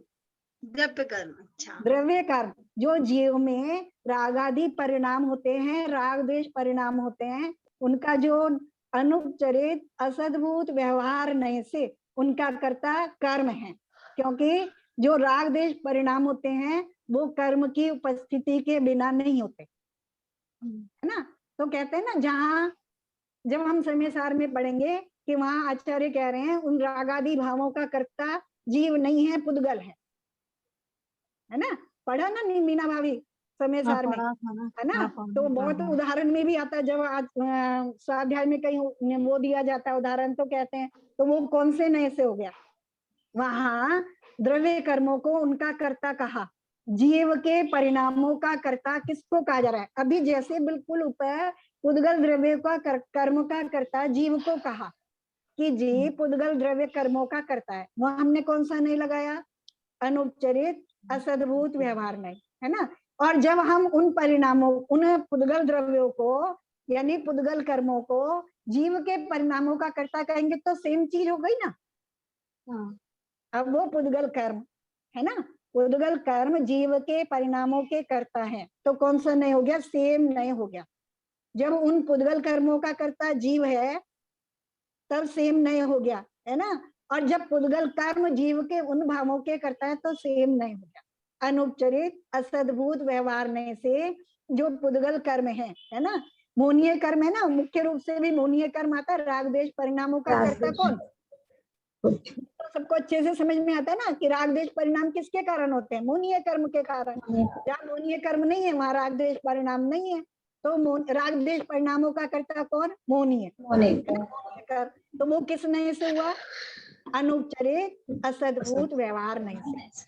द्रव्य कर्म। अच्छा, द्रव्य कर्म जो जीव में राग आदि परिणाम होते हैं, राग द्वेष परिणाम होते हैं, उनका जो अनुपचरित असद्भूत व्यवहार नहीं से उनका कर्ता कर्म है। क्योंकि जो राग द्वेष परिणाम होते हैं वो कर्म की उपस्थिति के बिना नहीं होते, है ना। तो कहते हैं ना, जहां जब हम समय सार में पढ़ेंगे कि वहां आचार्य कह रहे हैं उन रागादि भावों का कर्ता जीव नहीं है, पुद्गल है ना। पढ़ा ना मीना भाभी समय सार में, है ना। तो बहुत उदाहरण में भी आता है, जब आज स्वाध्याय में कहीं वो दिया जाता है उदाहरण, तो कहते हैं तो वो कौन से नए से हो गया, वहां द्रव्य कर्मों को उनका कर्ता कहा, जीव के परिणामों का कर्ता किसको कहा जा रहा है? अभी जैसे बिल्कुल ऊपर पुद्गल द्रव्य का कर्म का कर्ता जीव को कहा कि जीव पुद्गल द्रव्य कर्मों का करता है, वहां हमने कौन सा नहीं लगाया? अनुपचरित असद्भूत व्यवहार नहीं, है ना। और जब हम उन परिणामों, उन पुद्गल द्रव्यों को यानी पुद्गल कर्मों को जीव के परिणामों का कर्ता कहेंगे तो सेम चीज हो गई ना। अब वो पुद्गल कर्म है ना, पुद्गल कर्म जीव के परिणामों के कर्ता है, तो कौन सा नहीं हो गया? सेम नहीं हो गया। जब उन पुद्गल कर्मों का कर्ता जीव है तब सेम नहीं हो गया, है ना। और जब पुद्गल कर्म जीव के उन भावों के करता है तो सेम नहीं हो गया। अनुपचरित असद्भूत व्यवहार में से जो पुद्गल कर्म है ना, मोनीय कर्म है ना, मुख्य रूप से भी मोनीय कर्म आता है। राग द्वेष परिणामों का कर्ता कौन? तो सबको अच्छे से समझ में आता है ना कि राग द्वेष परिणाम किसके कारण होते हैं? मोनीय कर्म के कारण। जहाँ मोनीय कर्म नहीं है वहां राग द्वेष परिणाम नहीं है, तो राग द्वेष परिणामों का कर्ता कौन? मोनीय। तो वो किस नए से हुआ? अनुपचरित असद्भूत व्यवहार नए से,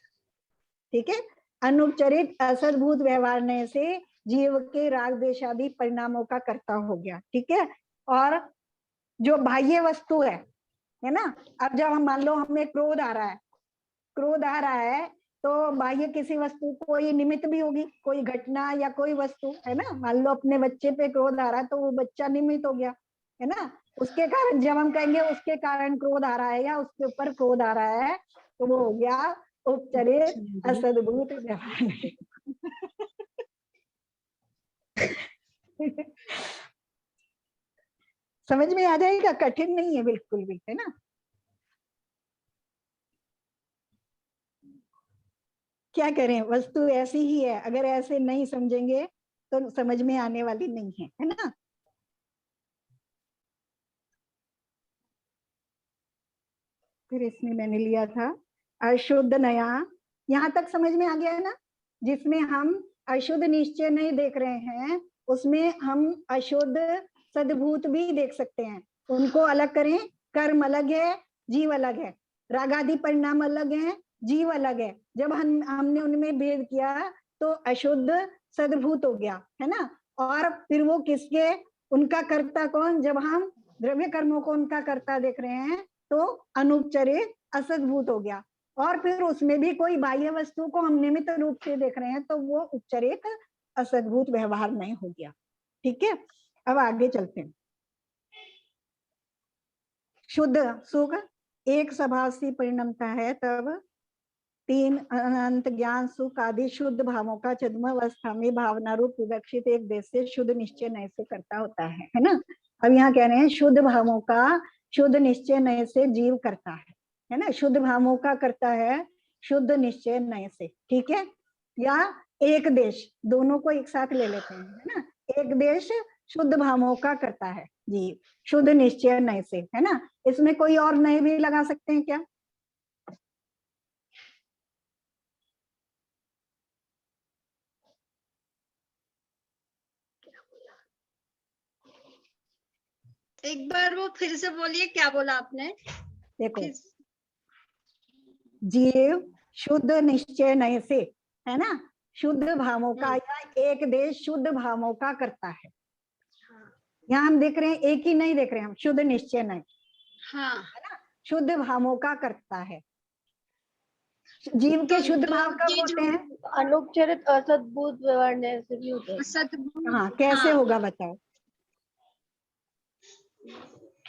ठीक है। अनुपचरित असद्भूत व्यवहार नए से जीव के राग द्वेष आदि परिणामों का कर्ता हो गया, ठीक है। और जो बाह्य वस्तु है ना, अब जब हम मान लो हमें क्रोध आ रहा है तो बाह्य किसी वस्तु, कोई निमित्त भी होगी, कोई घटना या कोई वस्तु, है ना। मान लो अपने बच्चे पे क्रोध आ रहा है तो वो बच्चा निमित्त हो गया, है ना। उसके कारण जब हम कहेंगे उसके कारण क्रोध आ रहा है या उसके ऊपर क्रोध आ रहा है, तो वो हो गया उपचरित असद्भूत व्यवहार। समझ में आ जाएगा, कठिन नहीं है बिल्कुल भी, है ना। क्या करें, वस्तु ऐसी ही है, अगर ऐसे नहीं समझेंगे तो समझ में आने वाली नहीं है ना। फिर इसमें मैंने लिया था अशुद्ध नया, यहाँ तक समझ में आ गया है ना। जिसमें हम अशुद्ध निश्चय नहीं देख रहे हैं उसमें हम अशुद्ध सद्भूत भी देख सकते हैं। उनको अलग करें, कर्म अलग है, जीव अलग है, रागादि परिणाम अलग है, जीव अलग है। जब हमने उनमें भेद किया तो अशुद्ध सद्भूत हो गया, है ना। और फिर वो किसके, उनका कर्ता कौन? जब हम द्रव्य कर्मों को उनका कर्ता देख रहे हैं तो अनुपचरित असद्भूत हो गया। और फिर उसमें भी कोई बाह्य वस्तु को हम निमित्त रूप से देख रहे हैं तो वो उपचरित असद्भूत व्यवहार नहीं हो गया। ठीक है, अब आगे चलते हैं। शुद्ध सुख एक स्वभाव से परिणमता है, तब तीन अनंत ज्ञान सुख आदि शुद्ध भावों का छद्मावस्था में भावना रूप विवक्षित एक देश से शुद्ध निश्चय नए से करता होता है ना। अब यहाँ कह रहे हैं शुद्ध भावों का शुद्ध निश्चय नए से जीव करता है ना। शुद्ध भावों का करता है शुद्ध निश्चय नए से, ठीक है। या एक देश, दोनों को एक साथ ले लेते हैं, है ना। एक देश शुद्ध भावों का करता है जीव शुद्ध निश्चय नए से, है ना। इसमें कोई और नए भी लगा सकते हैं क्या? एक बार वो फिर से बोलिए, क्या बोला आपने? देखो, फिर- जीव शुद्ध निश्चय नए से, है ना, शुद्ध भावों का या एक देश शुद्ध भावों का करता है। यहाँ हम देख रहे हैं, एक ही नहीं देख रहे हैं हम, शुद्ध निश्चय नए, हाँ, है ना, शुद्ध भावों का करता है। जीव के तो शुद्ध जो भाव कब ये होते जो हैं? अनुपचरित असद्भुत व्यवहार नए से भी होते हैं। सद्भुत, हाँ, कैसे हाँ, होगा बताओ?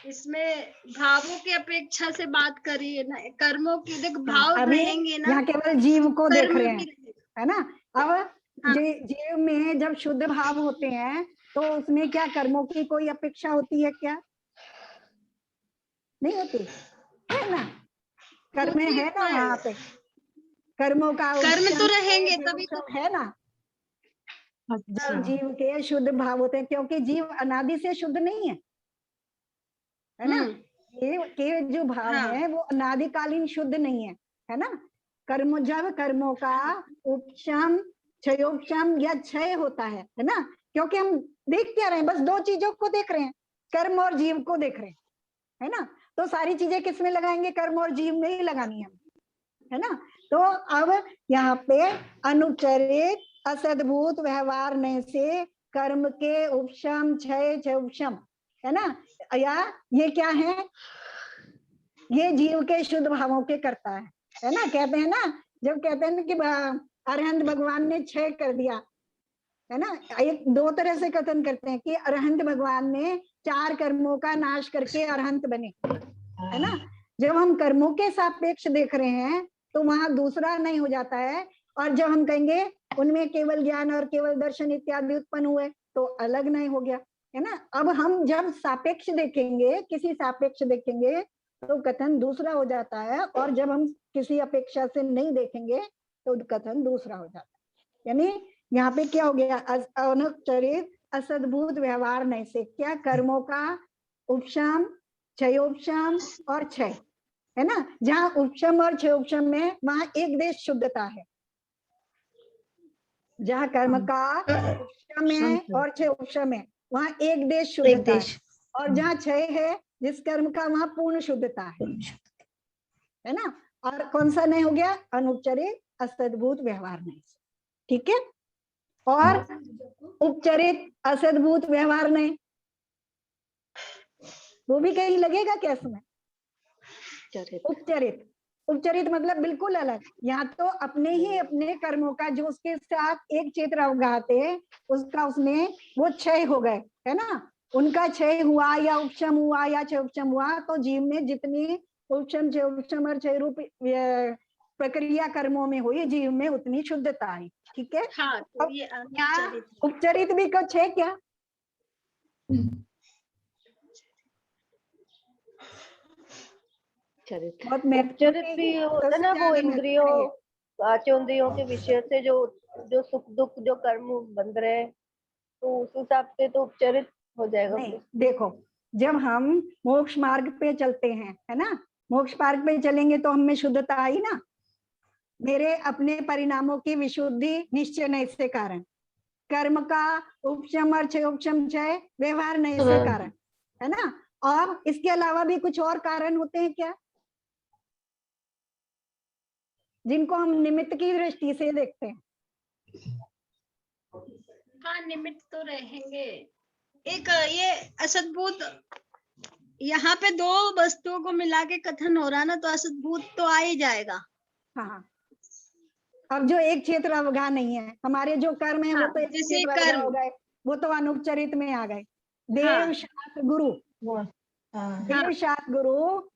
इसमें भावों की अपेक्षा से बात करिए ना, कर्मों की, देख भाव अभी रहेंगे ना, यहाँ केवल जीव को देख कर्म रहे भी हैं, रहेगा। है ना। अब हाँ। जीव में जब शुद्ध भाव होते हैं तो उसमें क्या कर्मों की कोई अपेक्षा होती है क्या? नहीं होती, है ना। कर्म है ना वहां पे, कर्मों का कर्म तो उपशम, रहेंगे जो तभी तो। उपशम है ना। अच्छा, जब जीव के शुद्ध भाव होते हैं, क्योंकि जीव अनादि से शुद्ध नहीं है ना। जीव के जो भाव हाँ। है वो अनादिकालीन शुद्ध नहीं है ना। कर्म, जब कर्मों का उपशम क्षयोपशम या क्षय होता है ना, क्योंकि हम देख क्या रहे हैं, बस दो चीजों को देख रहे हैं, कर्म और जीव को देख रहे हैं, है ना। तो सारी चीजें किस में लगाएंगे? कर्म और जीव में ही लगानी है ना। तो अब यहाँ पे अनुचरित असद्भूत व्यवहार में से कर्म के उपशम क्षय क्षयोपशम, है ना, या ये क्या है? ये जीव के शुद्ध भावों के करता है ना। कहते हैं ना, जब कहते हैं ना कि अरहंत भगवान ने क्षय कर दिया, है ना। एक दो तरह से कथन करते हैं कि अरहंत भगवान ने 4 कर्मों का नाश करके अरहंत बने, है ना। जब हम कर्मों के सापेक्ष देख रहे हैं तो वहां दूसरा नहीं हो जाता है, और जब हम कहेंगे उनमें केवल ज्ञान और केवल दर्शन इत्यादि उत्पन्न हुए तो अलग नहीं हो गया, है ना। अब हम जब सापेक्ष देखेंगे, किसी सापेक्ष देखेंगे तो कथन दूसरा हो जाता है, और जब हम किसी अपेक्षा से नहीं देखेंगे तो कथन दूसरा हो जाता है। यानी यहाँ पे क्या हो गया? अनुचरित असद्भुत व्यवहार नहीं से क्या? कर्मों का उपशम क्षयोपशम और क्षय, है ना। जहाँ उपशम और क्षयोपशम में वहां एक देश शुद्धता है। जहाँ कर्म का उपशम है और क्षयोपशम है वहां एक देश शुद्धता है, और जहाँ क्षय है जिस कर्म का, वहां पूर्ण शुद्धता है ना। और कौन सा नहीं हो गया? अनुपचरित असद्भूत व्यवहार नहीं, ठीक है। और उपचरित असद्भूत व्यवहार नहीं, वो भी कहीं लगेगा क्या इसमें? उपचरित, उपचरित मतलब बिल्कुल अलग। यहाँ तो अपने ही अपने कर्मों का जो उसके साथ एक चित्र अवगाहते उसका उसने वो क्षय हो गए, है ना। उनका क्षय हुआ या उपशम हुआ या क्षयोपशम हुआ, तो जीव में जितनी उपशम क्षयोपशम और क्षय रूप प्रक्रिया कर्मों में हुई, जीव में उतनी शुद्धता आई, ठीक है। हाँ, तो ये क्या अनुचरित है। उपचरित भी कुछ है क्या? बहुत उपचरित भी होता है ना, वो इंद्रियों, पांचों के विषय से जो जो सुख दुख जो कर्म बंध रहे हैं, तो उस हिसाब से तो उपचरित हो जाएगा। नहीं, देखो, जब हम मोक्ष मार्ग पे चलते हैं, है ना, मोक्ष मार्ग पे चलेंगे तो हमें शुद्धता आई ना। मेरे अपने परिणामों की विशुद्धि निश्चय नहीं से कारण, कर्म का उपशम और क्षयोपशम क्षय व्यवहार नहीं से कारण, है ना। और इसके अलावा भी कुछ और कारण होते हैं क्या, जिनको हम निमित्त की दृष्टि से देखते हैं? हाँ, निमित्त तो रहेंगे। एक ये असद्भूत, यहाँ पे दो वस्तुओं को मिला के कथन हो रहा ना, तो असद्भूत तो आ ही जाएगा। हाँ, अब जो एक क्षेत्र अवगा नहीं है, हमारे जो कर्म है वो तो एक जैसे क्षेत्र अवगा कर्म। हो गए, वो तो अनुपचरित में आ गए। देव शास्त्र गुरु, देव शास्त्र गुरु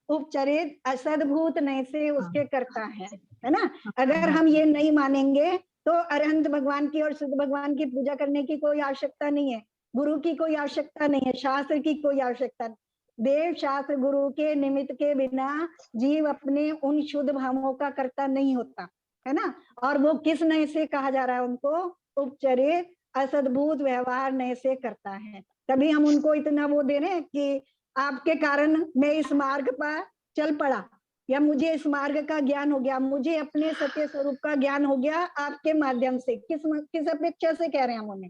उपचरित असद्भूत नहीं से उसके करता है ना। अगर हम ये नहीं मानेंगे तो अरहंत भगवान की और शुद्ध भगवान की पूजा करने की कोई आवश्यकता नहीं है, गुरु की कोई आवश्यकता नहीं है, शास्त्र की कोई आवश्यकता नहीं। देव शास्त्र गुरु के निमित्त के बिना जीव अपने उन शुद्ध भावों का कर्ता नहीं होता है ना। और वो किस नय से कहा जा रहा है उनको, उपचरित असद्भूत व्यवहार नय से करता है। तभी हम उनको इतना वो दे रहे हैं कि आपके कारण मैं इस मार्ग पर चल पड़ा, या मुझे इस मार्ग का ज्ञान हो गया, मुझे अपने सत्य स्वरूप का ज्ञान हो गया आपके माध्यम से। किस अपेक्षा से कह रहे हैं हम उन्हें,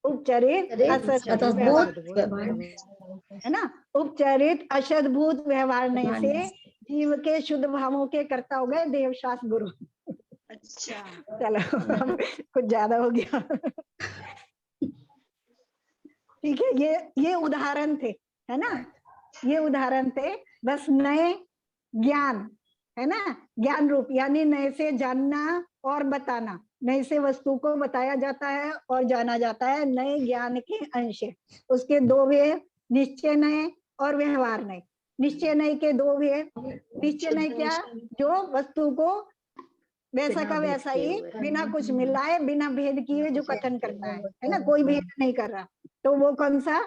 उपचरित असद्भूत है ना, उपचरित असद्भूत व्यवहार नहीं से जीव के शुद्ध भावों के कर्ता हो गए देवशास्त्र गुरु। अच्छा, चलो कुछ ज्यादा हो गया। ठीक है, ये उदाहरण थे, है ना, ये उदाहरण थे। बस नए ज्ञान है ना, ज्ञान रूप, यानी नए से जानना और बताना, नए से वस्तु को बताया जाता है और जाना जाता है, नए ज्ञान के अंश। उसके दो भेद, निश्चय नए और व्यवहार नए। निश्चय नए के दो भेद, निश्चय नए क्या, जो वस्तु को वैसा का वैसा ही बिना कुछ मिलाए बिना भेद किए जो कथन करता है ना, कोई भेद नहीं कर रहा, तो वो कौन सा,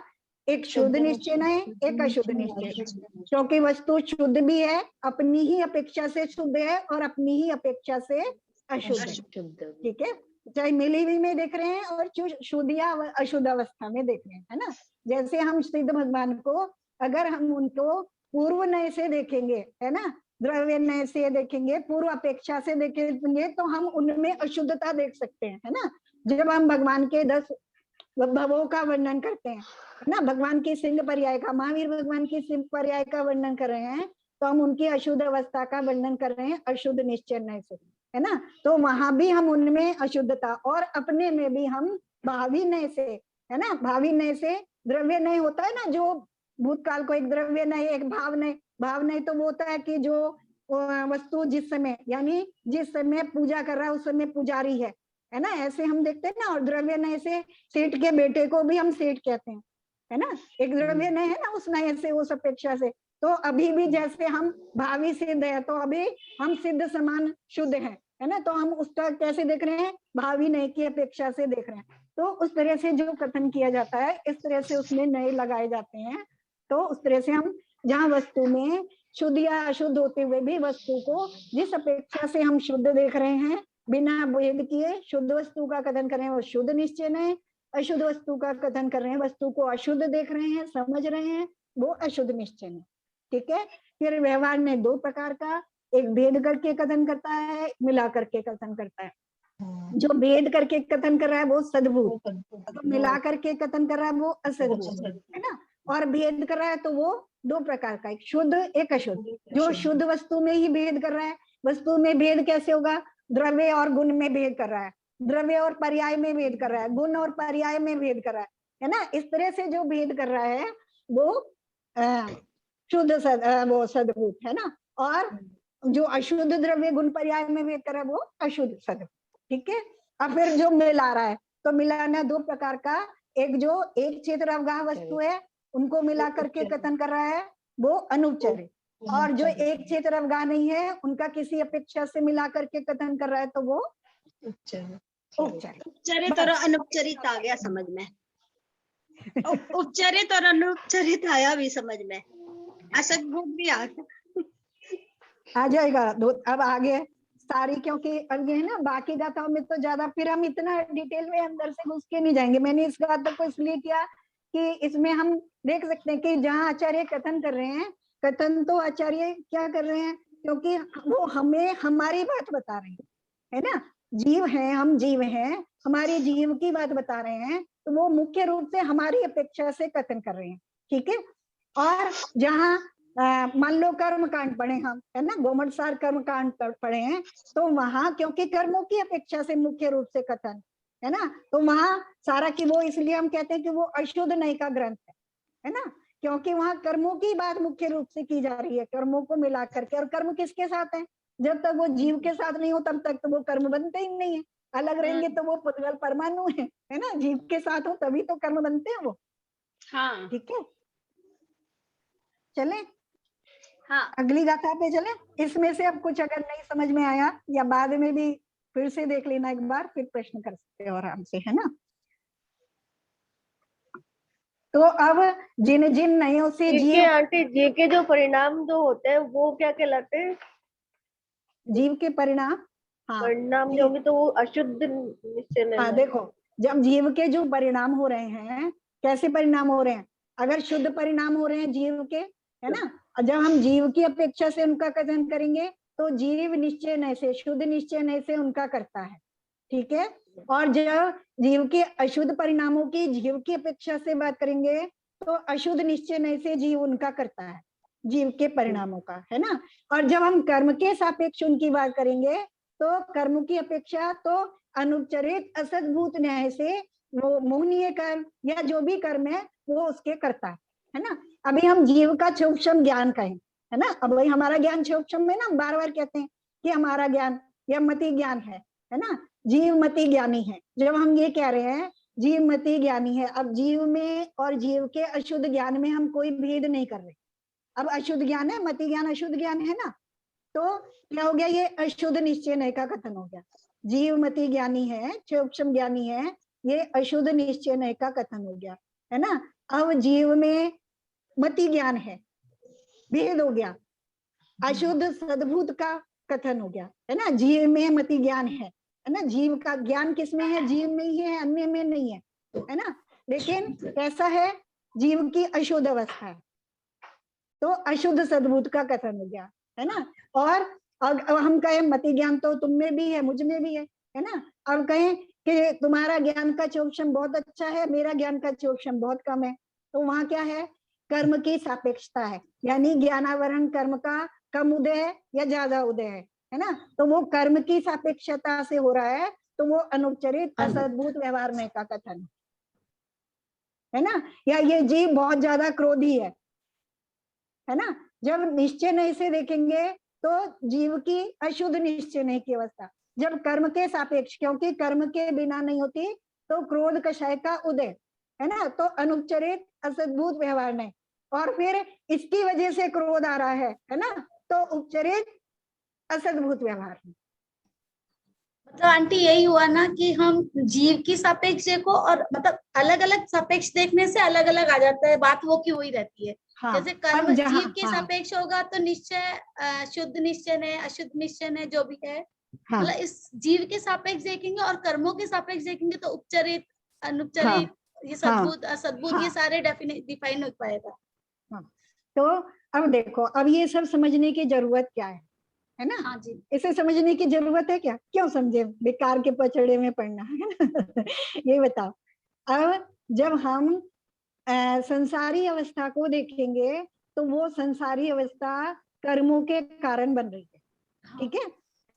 एक शुद्ध निश्चय नए, एक अशुद्ध निश्चय। क्योंकि वस्तु शुद्ध भी है, अपनी ही अपेक्षा से शुद्ध है और अपनी ही अपेक्षा से अशुद्ध है। ठीक है, चाहे मिली हुई में देख रहे हैं और शुद्ध या अशुद्ध अवस्था में देख रहे हैं, है ना। जैसे हम सिद्ध भगवान को अगर हम उनको पूर्व नय से देखेंगे, है ना, द्रव्य नय से देखेंगे, पूर्व अपेक्षा से देखेंगे, तो हम उनमें अशुद्धता देख सकते हैं, है ना। जब हम भगवान के 10 भवों का वर्णन करते हैं, है ना, भगवान की सिंह पर्याय का, महावीर भगवान की सिंह पर्याय का वर्णन कर रहे हैं, तो हम उनकी अशुद्ध अवस्था का वर्णन कर रहे हैं अशुद्ध निश्चय नय से, है ना। तो वहां भी हम उनमें अशुद्धता, और अपने में भी हम भावी नय से, है ना, भावी नय से द्रव्य नय होता है ना, जो भूतकाल को एक द्रव्य नय, एक भाव नय। भाव नय तो वो होता है कि जो वस्तु जिस समय, यानी जिस समय पूजा कर रहा है उस समय पुजारी है ना, ऐसे हम देखते हैं ना। और द्रव्य नय से सेठ के बेटे को भी हम सेठ कहते हैं, है ना, एक द्रव्य नय है ना उस नय से, उस अपेक्षा से। तो अभी भी जैसे हम भावी सिद्ध है, तो अभी हम सिद्ध समान शुद्ध है ना, तो हम उसका कैसे देख रहे हैं, भावी नय की अपेक्षा से देख रहे हैं। तो उस तरह से जो कथन किया जाता है, इस तरह से उसमें नए लगाए जाते हैं। तो उस तरह से हम जहाँ वस्तु में शुद्ध या अशुद्ध होते हुए भी वस्तु को जिस अपेक्षा से हम शुद्ध देख रहे हैं, बिना भेद किए शुद्ध वस्तु का कथन कर रहे हैं, वो शुद्ध निश्चय नय। अशुद्ध वस्तु का कथन कर रहे हैं, वस्तु को अशुद्ध देख रहे हैं, समझ रहे हैं, वो अशुद्ध निश्चय नय। ठीक है, फिर व्यवहार में दो प्रकार का, एक भेद करके कथन करता है, मिला करके कथन करता है। जो भेद करके कथन कर रहा है वो सद्भूत, तो मिला करके कथन कर रहा है वो असद्भूत, है ना। और भेद कर रहा है तो वो दो प्रकार का, एक शुद्ध एक अशुद्ध। जो शुद्ध वस्तु में ही भेद कर रहा है, वस्तु में भेद कैसे होगा, द्रव्य और गुण में भेद कर रहा है, द्रव्य और पर्याय में भेद कर रहा है, गुण और पर्याय में भेद कर रहा है ना। इस तरह से जो भेद कर रहा है वो शुद्ध वो सद्भूत, है ना। और जो अशुद्ध द्रव्य गुण पर्याय में भेद कर रहा है वो अशुद्ध सद्भूत। ठीक है, अब फिर जो मिला रहा है, तो मिलाना दो प्रकार का, एक जो एक क्षेत्र अवगाह वस्तु है उनको मिला करके कथन कर रहा है वो अनुपचरित, और जो एक क्षेत्र अवगाह नहीं है उनका किसी अपेक्षा से मिला करके कथन कर रहा है तो वो उपचरित। उपचरित और अनुपचरित आ गया समझ में, उपचरित और अनुपचरित आया भी समझ में, असद्भूत भी आ जाएगा। अब आगे सारी, क्योंकि आगे है ना, बाकी गाथाओं में तो ज्यादा फिर हम इतना डिटेल में अंदर से घुस के नहीं जाएंगे। मैंने इस गाथा को इसलिए किया कि इसमें हम देख सकते हैं कि जहाँ आचार्य कथन कर रहे हैं, कथन तो आचार्य क्या कर रहे हैं, क्योंकि वो हमें हमारी बात बता रहे हैं, है ना। जीव हैं, हम जीव हैं, हमारे जीव की बात बता रहे हैं, तो वो मुख्य रूप से हमारी अपेक्षा से कथन कर रहे हैं। ठीक है, और जहाँ मान लो कर्म कांड पढ़े हम, है ना, गोमटसार कर्म कांड पढ़े हैं, तो वहां क्योंकि कर्मों की अपेक्षा से मुख्य रूप से कथन है ना, तो वहां सारा की वो, इसलिए हम कहते हैं कि वो अशुद्ध नय का ग्रंथ है ना, क्योंकि वहां कर्मों की बात मुख्य रूप से की जा रही है, कर्मों को मिला करके। और कर्म किसके साथ है, जब तक वो जीव के साथ नहीं हो तब तक तो वो कर्म बनते ही नहीं है। अलग रहेंगे तो वो पुद्गल परमाणु है ना, जीव के साथ हो तभी तो कर्म बनते हैं वो। हाँ ठीक है, चले हाँ अगली गाथा पे चले। इसमें से अब कुछ अगर नहीं समझ में आया या बाद में भी फिर से देख लेना एक बार, फिर प्रश्न कर सकते हो आराम से, है ना। तो अब जिन जिन नयों से जीके जीव, आंटी, जीके जो परिणाम जो होते हैं वो क्या कहलाते हैं? जीव के परिणाम, हाँ परिणाम जो होंगे तो वो अशुद्ध निश्चय हाँ, देखो जब जीव के जो परिणाम हो रहे हैं, कैसे परिणाम हो रहे हैं, अगर शुद्ध परिणाम हो रहे हैं जीव के, है ना, और जब हम जीव की अपेक्षा से उनका कथन करेंगे तो जीव निश्चय नय से, शुद्ध निश्चय नय से उनका करता है। ठीक है, और जब जीव के अशुद्ध परिणामों की जीव की अपेक्षा से बात करेंगे तो अशुद्ध निश्चय नय से जीव उनका करता है, जीव के परिणामों का, है ना। और जब हम कर्म के सापेक्ष उनकी बात करेंगे तो कर्म की अपेक्षा तो अनुपचरित असद्भूत न्याय से वो मोहनीय कर्म या जो भी कर्म है वो उसके करता है ना। अभी हम जीव का सूक्ष्म ज्ञान कहें, है ना, अब भाई हमारा ज्ञान सूक्ष्म है ना, बार बार कहते हैं कि हमारा ज्ञान या मति ज्ञान है ना, जीव मति ज्ञानी है। जब हम ये कह रहे हैं जीव मति ज्ञानी है, अब जीव में और जीव के अशुद्ध ज्ञान में हम कोई भेद नहीं कर रहे। अब अशुद्ध ज्ञान है, मति ज्ञान अशुद्ध ज्ञान है ना, तो क्या हो गया, ये अशुद्ध निश्चय नय का कथन हो गया। जीव मति ज्ञानी है, सूक्ष्म ज्ञानी है, ये अशुद्ध निश्चय नय का कथन हो गया, है ना। अब जीव में मति ज्ञान है, भेद हो गया, अशुद्ध सद्भूत का कथन हो गया, है ना। जीव में मति ज्ञान है ना, जीव का ज्ञान किसमें है, जीव में ही है, अन्य में नहीं है ना। लेकिन कैसा है, जीव की अशुद्ध अवस्था है, तो अशुद्ध सद्भूत का कथन हो गया, है ना। और अब हम कहें मति ज्ञान तो तुम में भी है, मुझ में भी है ना। अब कहें कि तुम्हारा ज्ञान का सूक्ष्म बहुत अच्छा है, मेरा ज्ञान का सूक्ष्म बहुत कम है, तो वहां क्या है, कर्म की सापेक्षता है, यानी ज्ञानावरण कर्म का कम उदय है या ज्यादा उदय है ना। तो वो कर्म की सापेक्षता से हो रहा है, तो वो अनुपचरित असद्भूत व्यवहार में का कथन है ना। या ये जीव बहुत ज्यादा क्रोधी है ना, जब निश्चय नहीं से देखेंगे तो जीव की अशुद्ध निश्चय नहीं की अवस्था, जब कर्म के सापेक्ष, क्योंकि कर्म के बिना नहीं होती, तो क्रोध कषाय का उदय, है ना, तो अनुपचरित असद्भूत व्यवहार नहीं, और फिर इसकी वजह से क्रोध आ रहा है ना, तो उपचरित असद्भूत व्यवहार। मतलब आंटी यही हुआ ना कि हम जीव की सापेक्ष देखो, और मतलब अलग अलग सापेक्ष देखने से अलग अलग आ जाता है, बात वो की वही रहती है। हाँ, जैसे कर्म जहाँ, जीव के हाँ, सापेक्ष होगा तो निश्चय शुद्ध निश्चय है, अशुद्ध निश्चय है, जो भी है, हाँ, मतलब इस जीव के सापेक्ष देखेंगे और कर्मों के सापेक्ष देखेंगे तो उपचरित अनुपचरित, ये सद्भूत असद्भूत, ये सारे डिफाइन हो पाएगा। हाँ, तो अब देखो, अब ये सब समझने की जरूरत क्या है ना। हाँ जी, इसे समझने की जरूरत है क्या, क्यों समझे, बेकार के पचड़े में पड़ना है ना। ये बताओ, अब जब हम संसारी अवस्था को देखेंगे तो वो संसारी अवस्था कर्मों के कारण बन रही है, ठीक है,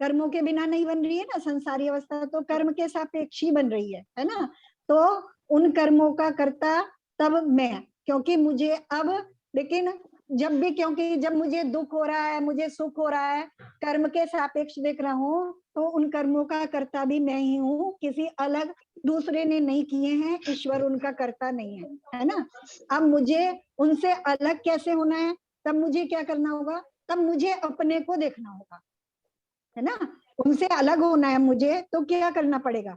कर्मों के बिना नहीं बन रही है ना संसारी अवस्था, तो कर्म के सापेक्ष ही बन रही है ना। तो उन कर्मों का कर्ता तब मैं, क्योंकि मुझे अब, लेकिन जब भी, क्योंकि जब मुझे दुख हो रहा है, मुझे सुख हो रहा है, कर्म के सापेक्ष देख रहा हूँ, तो उन कर्मों का कर्ता भी मैं ही हूँ, किसी अलग दूसरे ने नहीं किए हैं, ईश्वर उनका कर्ता नहीं है ना। अब मुझे उनसे अलग कैसे होना है, तब मुझे क्या करना होगा, तब मुझे अपने को देखना होगा, है ना। उनसे अलग होना है मुझे, तो क्या करना पड़ेगा,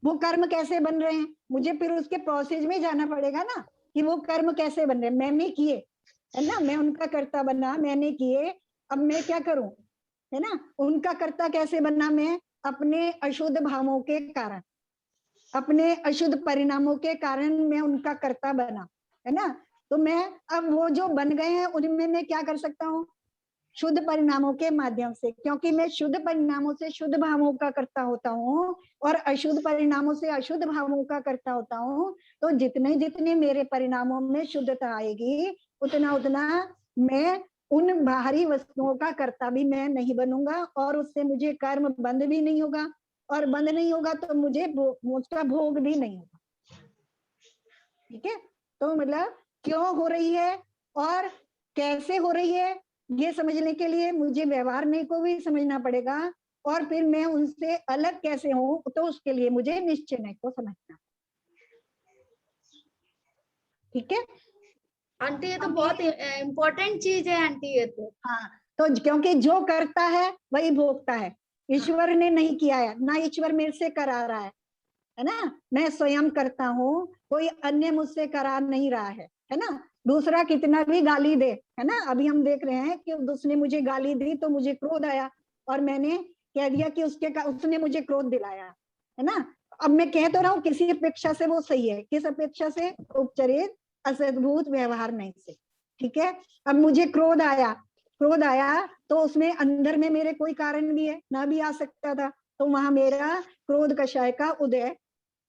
वो कर्म कैसे बन रहे हैं, मुझे फिर उसके प्रोसेस में जाना पड़ेगा ना, कि वो कर्म कैसे बन रहे हैं, मैंने किए, है ना, मैं उनका कर्ता बना, मैंने किए, अब मैं क्या करूं, है ना। उनका कर्ता कैसे बनना, मैं अपने अशुद्ध भावों के कारण, अपने अशुद्ध परिणामों के कारण मैं उनका कर्ता बना, है ना। तो मैं अब वो जो बन गए हैं उनमें मैं क्या कर सकता हूँ, शुद्ध परिणामों के माध्यम से, क्योंकि मैं शुद्ध परिणामों से शुद्ध भावों का करता होता हूँ और अशुद्ध परिणामों से अशुद्ध भावों का करता होता हूँ, तो जितने जितने मेरे परिणामों में शुद्धता आएगी, उतना उतना मैं उन बाहरी वस्तुओं का कर्ता भी मैं नहीं बनूंगा, और उससे मुझे कर्म बंद भी नहीं होगा, और बंद नहीं होगा तो मुझे उसका भोग भी नहीं होगा, ठीक है। तो मतलब क्यों हो रही है और कैसे हो रही है, ये समझने के लिए मुझे व्यवहार नय को भी समझना पड़ेगा, और फिर मैं उनसे अलग कैसे हूँ, तो उसके लिए मुझे निश्चय नय को समझना। ठीक है आंटी ये तो बहुत इम्पोर्टेंट चीज है आंटी ये तो। हाँ, तो क्योंकि जो करता है वही भोगता है। ईश्वर ने नहीं किया है, ना ईश्वर मेरे से करा रहा है ना, मैं स्वयं करता हूँ, कोई अन्य मुझसे करा नहीं रहा है ना। दूसरा कितना भी गाली दे, है ना, अभी हम देख रहे हैं कि उसने मुझे गाली दी तो मुझे क्रोध आया, और मैंने कह दिया कि उसने मुझे क्रोध दिलाया, है ना। अब मैं कह तो रहा हूँ किसी अपेक्षा से वो सही है, किस अपेक्षा से, उपचरित असद्भुत व्यवहार नहीं से। ठीक है, अब मुझे क्रोध आया तो उसमें अंदर में मेरे कोई कारण भी है, ना भी आ सकता था, तो वहां मेरा क्रोध कषाय का उदय,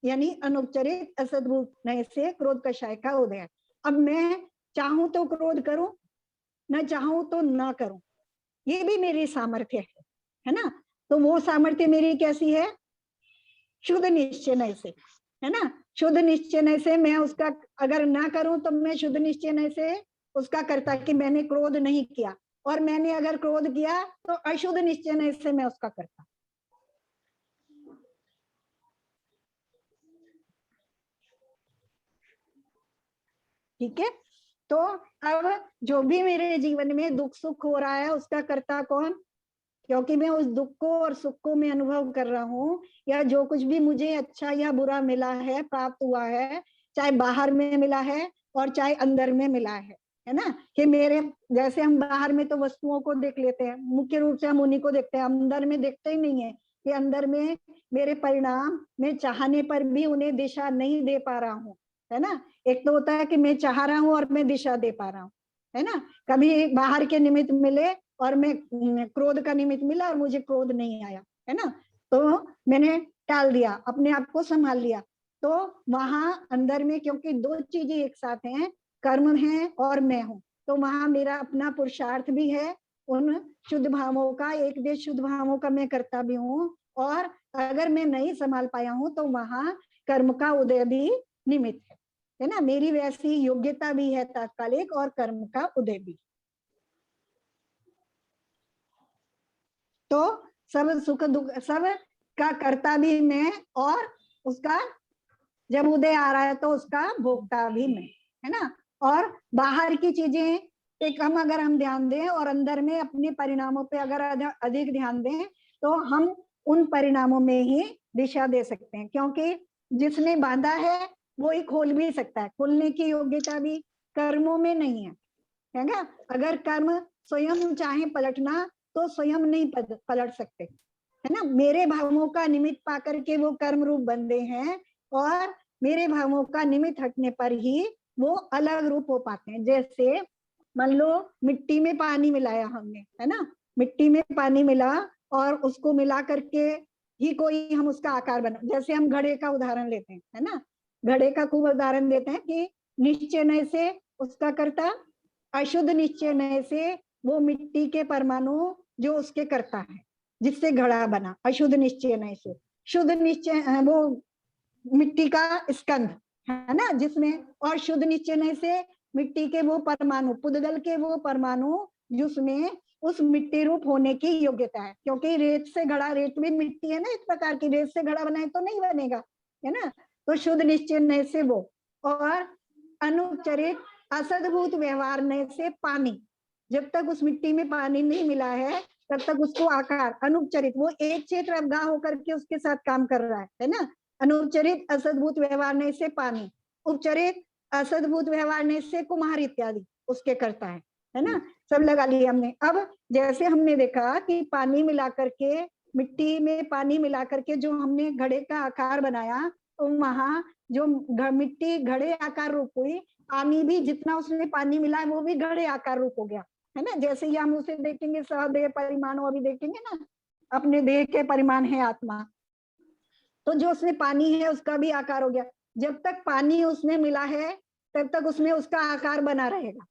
यानी अनुपचरित असद्भुत नय से क्रोध कषाय का उदय। अब मैं चाहूं तो क्रोध करूं, न चाहूं तो ना करूं, ये भी मेरी सामर्थ्य है ना। तो वो सामर्थ्य मेरी कैसी है, शुद्ध निश्चय नय से, है ना। शुद्ध निश्चय नय से मैं उसका अगर ना करूं तो मैं शुद्ध निश्चय नय से उसका करता कि मैंने क्रोध नहीं किया, और मैंने अगर क्रोध किया तो अशुद्ध निश्चय नय से मैं उसका करता। ठीक है, तो अब जो भी मेरे जीवन में दुख सुख हो रहा है उसका कर्ता कौन, क्योंकि मैं उस दुख को और सुख को मैं अनुभव कर रहा हूँ, या जो कुछ भी मुझे अच्छा या बुरा मिला है, प्राप्त हुआ है, चाहे बाहर में मिला है और चाहे अंदर में मिला है ना। कि मेरे जैसे हम बाहर में तो वस्तुओं को देख लेते हैं, मुख्य रूप से हम उन्हीं को देखते हैं, अंदर में देखते ही नहीं है कि अंदर में मेरे परिणाम मैं चाहने पर भी उन्हें दिशा नहीं दे पा रहा हूँ, है ना। एक तो होता है कि मैं चाह रहा हूँ और मैं दिशा दे पा रहा हूँ, है ना। कभी बाहर के निमित्त मिले और मैं क्रोध का निमित्त मिला और मुझे क्रोध नहीं आया, है ना, तो मैंने टाल दिया, अपने आप को संभाल लिया। तो वहां अंदर में क्योंकि दो चीजें एक साथ हैं, कर्म है और मैं हूँ, तो वहां मेरा अपना पुरुषार्थ भी है, उन शुद्ध भावों का, एक देश शुद्ध भावों का मैं करता भी हूँ, और अगर मैं नहीं संभाल पाया हूँ तो वहां कर्म का उदय भी निमित्त है ना। मेरी वैसी योग्यता भी है तात्कालिक, और कर्म का उदय भी। तो सब सुख दुख सब का कर्ता भी मैं, और उसका जब उदय आ रहा है तो उसका भोगता भी मैं, है ना। और बाहर की चीजें पे कम अगर हम ध्यान दें और अंदर में अपने परिणामों पे अगर अधिक ध्यान दें, तो हम उन परिणामों में ही दिशा दे सकते हैं, क्योंकि जिसने बांधा है वो ही खोल भी सकता है, खोलने की योग्यता भी कर्मों में नहीं है ना। अगर कर्म स्वयं चाहे पलटना तो स्वयं नहीं पलट सकते, है ना। मेरे भावों का निमित्त पाकर के वो कर्म रूप बंधे हैं, और मेरे भावों का निमित्त हटने पर ही वो अलग रूप हो पाते हैं। जैसे मान लो मिट्टी में पानी मिलाया हमने, है ना, मिट्टी में पानी मिला और उसको मिला करके ही कोई हम उसका आकार बना, जैसे हम घड़े का उदाहरण लेते हैं, है ना, घड़े का खूब उदाहरण देते हैं कि निश्चय नय से उसका करता, अशुद्ध निश्चय नय से वो मिट्टी के परमाणु जो उसके करता है, जिससे घड़ा बना, अशुद्ध निश्चय नय से। शुद्ध निश्चय वो मिट्टी का स्कंध, है ना, जिसमें, और शुद्ध निश्चय नय से मिट्टी के वो परमाणु, पुद्गल के वो परमाणु जिसमें उस मिट्टी रूप होने की योग्यता है, क्योंकि रेत से घड़ा, रेत भी मिट्टी है ना, इस प्रकार की, रेत से घड़ा बनाए तो नहीं बनेगा, है ना। तो शुद्ध निश्चय नय से वो, और अनुपचरित असद्भुत व्यवहार नय से पानी, जब तक उस मिट्टी में पानी नहीं मिला है तब तक उसको आकार अनुपचरित, वो एक क्षेत्र अवगाह होकर के उसके साथ काम कर रहा है ना। अनुपचरित असद्भुत व्यवहार नय से पानी, उपचरित असद्भुत व्यवहार नय से कुम्हार इत्यादि उसके करता है ना। सब लगा लिया हमने। अब जैसे हमने देखा कि पानी मिला करके, मिट्टी में पानी मिला करके जो हमने घड़े का आकार बनाया, तो वहां जो मिट्टी घड़े आकार रूप हुई, पानी भी जितना उसमें पानी मिला है वो भी घड़े आकार रूप हो गया, है ना। जैसे ही हम उसे देखेंगे सदेह परिमाण, अभी देखेंगे ना, अपने देह के परिमाण है आत्मा, तो जो उसमें पानी है उसका भी आकार हो गया। जब तक पानी उसमें मिला है तब तक उसमें उसका आकार बना रहेगा,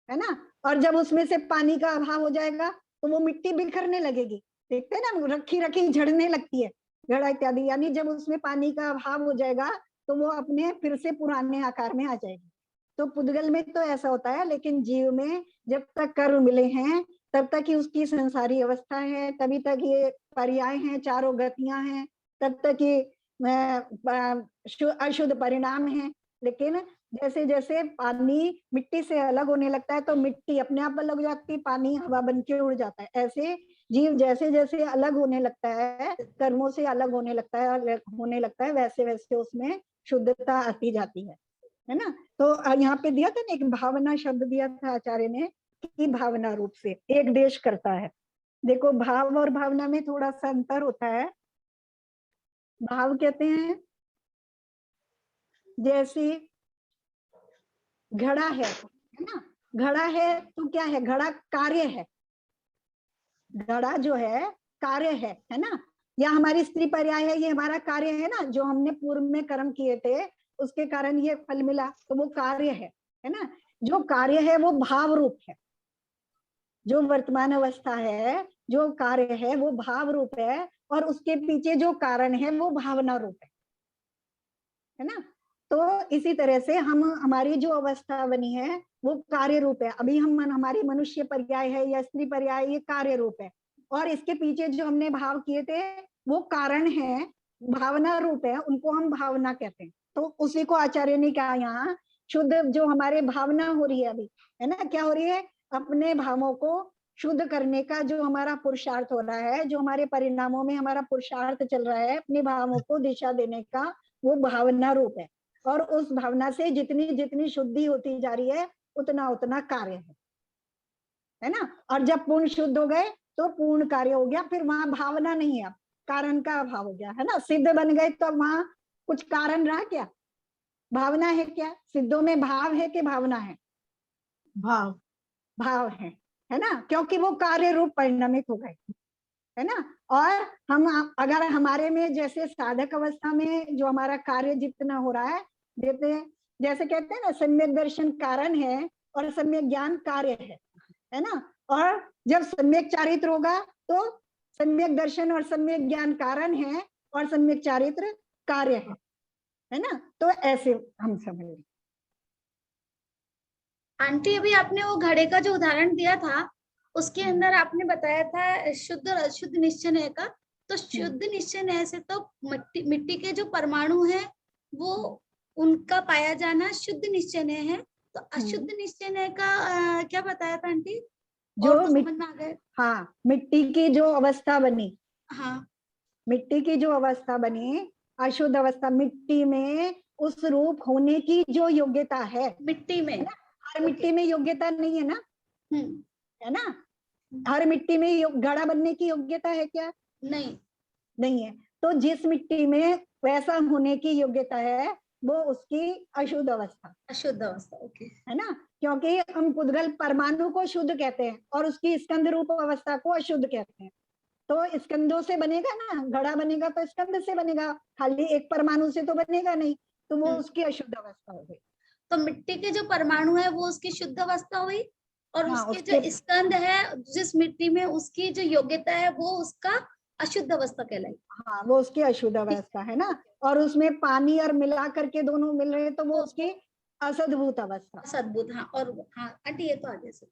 है ना। और जब उसमें से पानी का अभाव हो जाएगा तो वो मिट्टी बिखरने लगेगी, देखते हैं ना, रखी रखी झड़ने लगती है घड़ा इत्यादि, यानी जब उसमें पानी का अभाव हो जाएगा तो वो अपने फिर से पुराने आकार में आ जाएगी। तो पुद्गल में तो ऐसा होता है, लेकिन जीव में जब तक कर्म मिले हैं तब तक ही उसकी संसारी अवस्था है, तभी तक ये पर्याय हैं, चारों गतियां हैं, तब तक ये अशुद्ध परिणाम है। लेकिन जैसे जैसे पानी मिट्टी से अलग होने लगता है तो मिट्टी अपने आप अलग हो जाती है, पानी हवा बन के उड़ जाता है। ऐसे जीव जैसे जैसे अलग होने लगता है, कर्मों से अलग होने लगता है, वैसे वैसे उसमें शुद्धता आती जाती है ना। तो यहाँ पे दिया था ना, एक भावना शब्द दिया था आचार्य ने कि भावना रूप से एक देश करता है। देखो, भाव और भावना में थोड़ा सा अंतर होता है। भाव कहते हैं जैसे घड़ा है ना, घड़ा है तो क्या है, घड़ा कार्य है, घड़ा जो है कार्य है ना, या हमारी स्त्री पर्याय है, ये हमारा कार्य है ना, जो हमने पूर्व में कर्म किए थे उसके कारण ये फल मिला, तो वो कार्य है ना। जो कार्य है वो भाव रूप है, जो वर्तमान अवस्था है, जो कार्य है वो भाव रूप है, और उसके पीछे जो कारण है वो भावना रूप है ना। तो इसी तरह से हमारी जो अवस्था बनी है वो कार्य रूप है। अभी हमारी मनुष्य पर्याय है या स्त्री पर्याय, ये कार्य रूप है, और इसके पीछे जो हमने भाव किए थे वो कारण है, भावना रूप है, उनको हम भावना कहते हैं। तो उसी को आचार्य ने कहा यहाँ शुद्ध, जो हमारे भावना हो रही है अभी, है ना, क्या हो रही है, अपने भावों को शुद्ध करने का जो हमारा पुरुषार्थ हो रहा है, जो हमारे परिणामों में हमारा पुरुषार्थ चल रहा है, अपने भावों को दिशा देने का, वो भावना रूप है। और उस भावना से जितनी जितनी शुद्धि होती जा रही है उतना उतना कार्य है ना। और जब पूर्ण शुद्ध हो गए तो पूर्ण कार्य हो गया, फिर वहां भावना नहीं है, अब कारण का अभाव हो गया, है ना। सिद्ध बन गए तो वहां कुछ कारण रहा क्या, भावना है क्या, सिद्धों में भाव है कि भावना है, भाव भाव है ना, क्योंकि वो कार्य रूप परिणमित हो गए, है ना। और हम अगर हमारे में जैसे साधक अवस्था में जो हमारा कार्य जितना हो रहा है, देते हैं, जैसे कहते हैं ना, सम्यक दर्शन कारण है और सम्यक ज्ञान कार्य है ना। और जब सम्यक चारित्र होगा तो सम्यक दर्शन और सम्यक ज्ञान कारण है और सम्यक चारित्र कार्य है ना। तो ऐसे हम समझ। आंटी, अभी आपने वो घड़े का जो उदाहरण दिया था उसके अंदर आपने बताया था शुद्ध और अशुद्ध निश्चय का। तो शुद्ध निश्चय से तो मिट्टी के जो परमाणु है वो उनका पाया जाना शुद्ध निश्चय है। तो अशुद्ध निश्चय का क्या बताया था आंटी, जो तो समझ में आ गए। हाँ, मिट्टी की जो अवस्था बनी, हाँ, मिट्टी की जो अवस्था बनी, अशुद्ध अवस्था, मिट्टी में उस रूप होने की जो योग्यता है, मिट्टी में, हर मिट्टी में योग्यता नहीं है ना, है ना। हर मिट्टी में घड़ा बनने की योग्यता है क्या, नहीं है। तो जिस मिट्टी में वैसा होने की योग्यता है वो उसकी अशुद्ध अवस्था, ओके, है ना। क्योंकि हम पुद्गल परमाणु को शुद्ध कहते हैं और उसकी स्कंद रूप अवस्था को अशुद्ध कहते हैं। तो स्कंदों से बनेगा ना, घड़ा बनेगा तो स्कंद से बनेगा, खाली एक परमाणु से तो बनेगा नहीं, तो वो उसकी अशुद्ध अवस्था हो गई। तो मिट्टी के जो परमाणु है वो उसकी शुद्ध अवस्था हुई, और हाँ, उसके जो स्कंद है जिस मिट्टी में, उसकी जो योग्यता है वो उसका अशुद्ध अवस्था कहलाई। हाँ, वो उसकी अशुद्ध अवस्था है ना। और उसमें पानी और मिला करके दोनों मिल रहे हैं तो वो उसकी असद्भूत अवस्था, असद्भुत। हाँ, और हाँ आंटी ये तो आगे से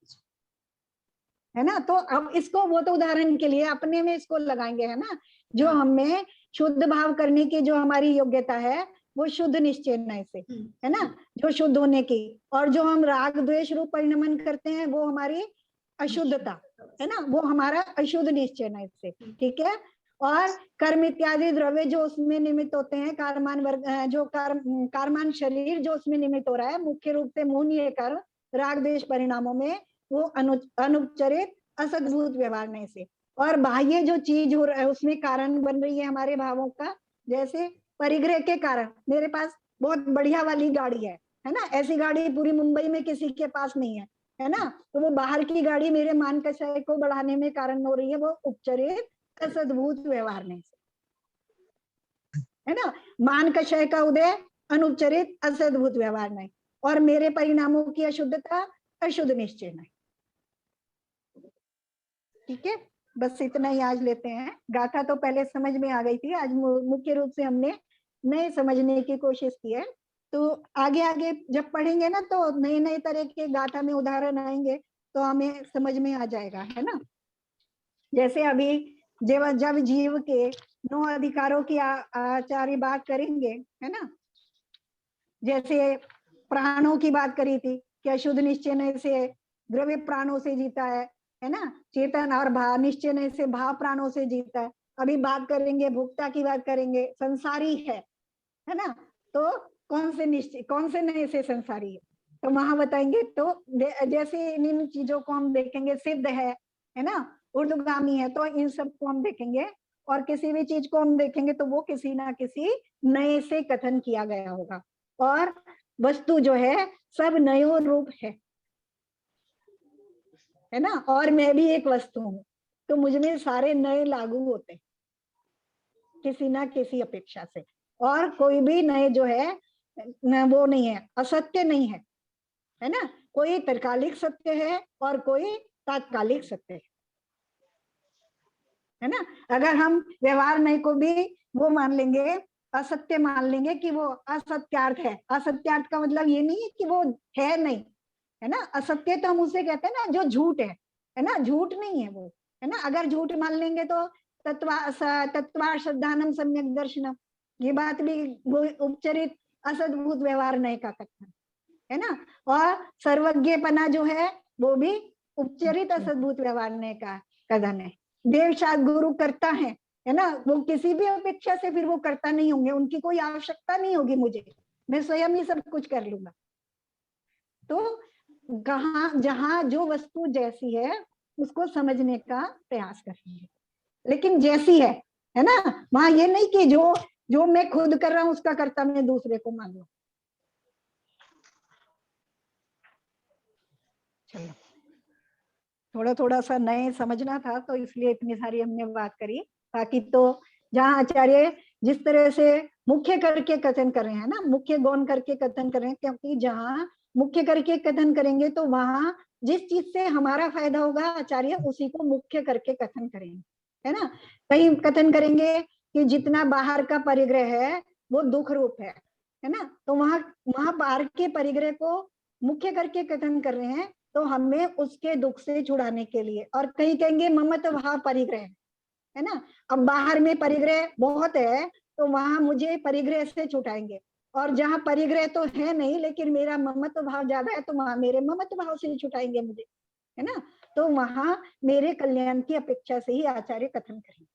है ना। तो अब इसको, वो तो उदाहरण के लिए अपने में इसको लगाएंगे, है ना। जो हमें शुद्ध भाव करने की जो हमारी योग्यता है वो शुद्ध निश्चय से, है ना, जो शुद्ध होने की। और जो हम राग द्वेष रूप परिणमन करते हैं वो हमारी अशुद्धता है ना, वो हमारा अशुद्ध निश्चय से, ठीक है। और कर्म इत्यादि द्रव्य जो उसमें निमित्त होते हैं, कारमान वर्ग, जो कारमान शरीर जो उसमें निमित्त हो रहा है, मुख्य रूप से मोहनीय कर्म राग द्वेष परिणामों में, वो अनुपचरित असद्भूत व्यवहार से। और बाह्य जो चीज हो रहा है उसमें कारण बन रही है हमारे भावों का, जैसे परिग्रह के कारण मेरे पास बहुत बढ़िया वाली गाड़ी है ना, ऐसी गाड़ी पूरी मुंबई में किसी के पास नहीं है ना। तो वो बाहर की गाड़ी मेरे मान कषय को बढ़ाने में कारण हो रही है, वो उपचरित असद्भूत व्यवहार से, है ना। मान कषय का उदय अनुपचरित असद्भूत व्यवहार नहीं, और मेरे परिणामों की अशुद्धता अशुद्ध निश्चय नहीं, ठीक है। बस इतना ही आज लेते हैं। गाथा तो पहले समझ में आ गई थी, आज मुख्य रूप से हमने नए समझने की कोशिश की है। तो आगे आगे जब पढ़ेंगे ना तो नए नए तरह के गाथा में उदाहरण आएंगे तो हमें समझ में आ जाएगा, है ना। जैसे अभी जब जीव के 9 अधिकारों की आचार्य बात करेंगे, है ना। जैसे प्राणों की बात करी थी कि अशुद्ध निश्चय से द्रव्य प्राणों से जीता है ना। चेतन और भाव निश्चय से भाव प्राणों से जीता है। अभी बात करेंगे भोक्ता की बात करेंगे, संसारी है ना। तो कौन से नए से संसारी है, तो वहां बताएंगे। तो जैसे इन चीजों को हम देखेंगे, सिद्ध है ना, ऊर्ध्वगामी है, तो इन सब को हम देखेंगे। और किसी भी चीज को हम देखेंगे तो वो किसी ना किसी नए से कथन किया गया होगा। और वस्तु जो है सब नयो रूप है ना। और मैं भी एक वस्तु हूँ, तो मुझमें सारे नए लागू होते किसी ना किसी अपेक्षा से। और कोई भी नए जो है वो नहीं है, असत्य नहीं है ना। कोई तात्कालिक सत्य है और कोई तात्कालिक सत्य है ना। अगर हम व्यवहार नहीं को भी वो मान लेंगे, असत्य मान लेंगे कि वो असत्यार्थ है। असत्यार्थ का मतलब ये नहीं है कि वो है नहीं, है ना। असत्य तो हम उसे कहते हैं ना जो झूठ है ना, झूठ नहीं है वो, है ना। अगर झूठ मान लेंगे तो तत्वा श्रद्धानम सम्यक दर्शनम, ये बात भी वो उपचरित असद्भुत व्यवहार नहीं का कथन है ना। और सर्वज्ञपना जो है वो भी उपचरित असद्भुत व्यवहार नहीं का कथन है। देवशाद गुरु करता है ना, वो किसी भी अपेक्षा से फिर वो करता नहीं होंगे, उनकी कोई आवश्यकता नहीं होगी मुझे, मैं स्वयं ही सब कुछ कर लूंगा। तो जहां जो वस्तु जैसी है उसको समझने का प्रयास करेंगे, लेकिन जैसी है ना। वहां ये नहीं कि जो मैं खुद कर रहा हूं उसका कर्ता मैं दूसरे को मान लूं। चलो, थोड़ा थोड़ा सा नए समझना था तो इसलिए इतनी सारी हमने बात करी। बाकी तो जहाँ आचार्य जिस तरह से मुख्य करके कथन कर रहे हैं ना, मुख्य गौण करके कथन कर रहे हैं, क्योंकि जहाँ मुख्य करके कथन करेंगे तो वहां जिस चीज से हमारा फायदा होगा आचार्य उसी को मुख्य करके कथन करेंगे, है ना। कहीं कथन करेंगे कि जितना बाहर का परिग्रह है वो दुख रूप है ना। तो वहां बाहर के परिग्रह को मुख्य करके कथन कर रहे हैं तो हमें उसके दुख से छुड़ाने के लिए। और कहीं कहेंगे ममत भाव परिग्रह है ना। अब बाहर में परिग्रह बहुत है तो वहां मुझे परिग्रह से छुटाएंगे, और जहां परिग्रह तो है नहीं लेकिन मेरा ममत भाव ज्यादा है तो वहां मेरे ममत भाव से छुटाएंगे मुझे, है ना। तो वहां मेरे कल्याण की अपेक्षा से ही आचार्य कथन करेंगे।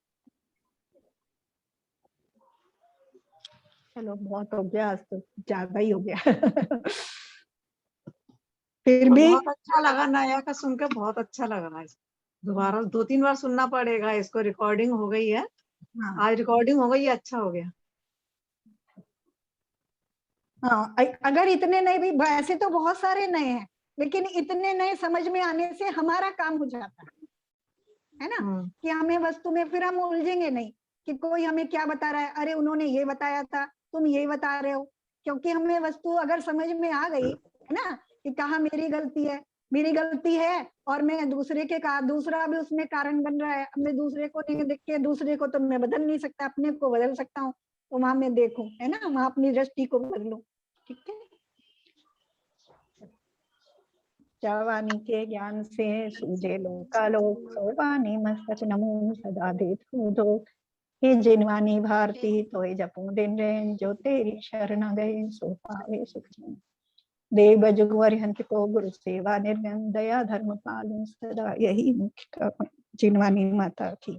चलो बहुत हो गया, आज तो ज्यादा ही हो गया। फिर भी बहुत अच्छा लगा, नया का सुनकर बहुत अच्छा लगा। दोबारा 2-3 बार सुनना पड़ेगा इसको। रिकॉर्डिंग हो गई है, आज रिकॉर्डिंग हो गई है, अच्छा हो गया। हाँ, अगर इतने नए भी, ऐसे तो बहुत सारे नए हैं लेकिन इतने नए समझ में आने से हमारा काम हो जाता है ना। कि हमें वस्तु में फिर हम उलझेंगे नहीं कि कोई हमें क्या बता रहा है, अरे उन्होंने ये बताया था तुम ये बता रहे हो। क्योंकि हमें वस्तु अगर समझ में आ गई है ना कि कहाँ मेरी गलती है और मैं दूसरे के दूसरा भी उसमें कारण बन रहा है। अब मैं दूसरे को नहीं देख के दूसरे को तो मैं बदल नहीं सकता, अपने को बदल सकता हूँ। तो वहां मैं देखूं, है ना, वहां अपनी दृष्टि को बदलूं। ठीक है। जवानी के ज्ञान से सूझे लोकालोक, सोवानी मस्तक नमो सदा देत दो। हे जिनवानी भारती तो जपू दिन रैन, जो तेरी शरण गए सो पावे सुख चैन। देव जुगवर हंत को गुरु सेवा निर्गन, दया धर्म पालन सदा यही मुख्य। जिनवानी माता की।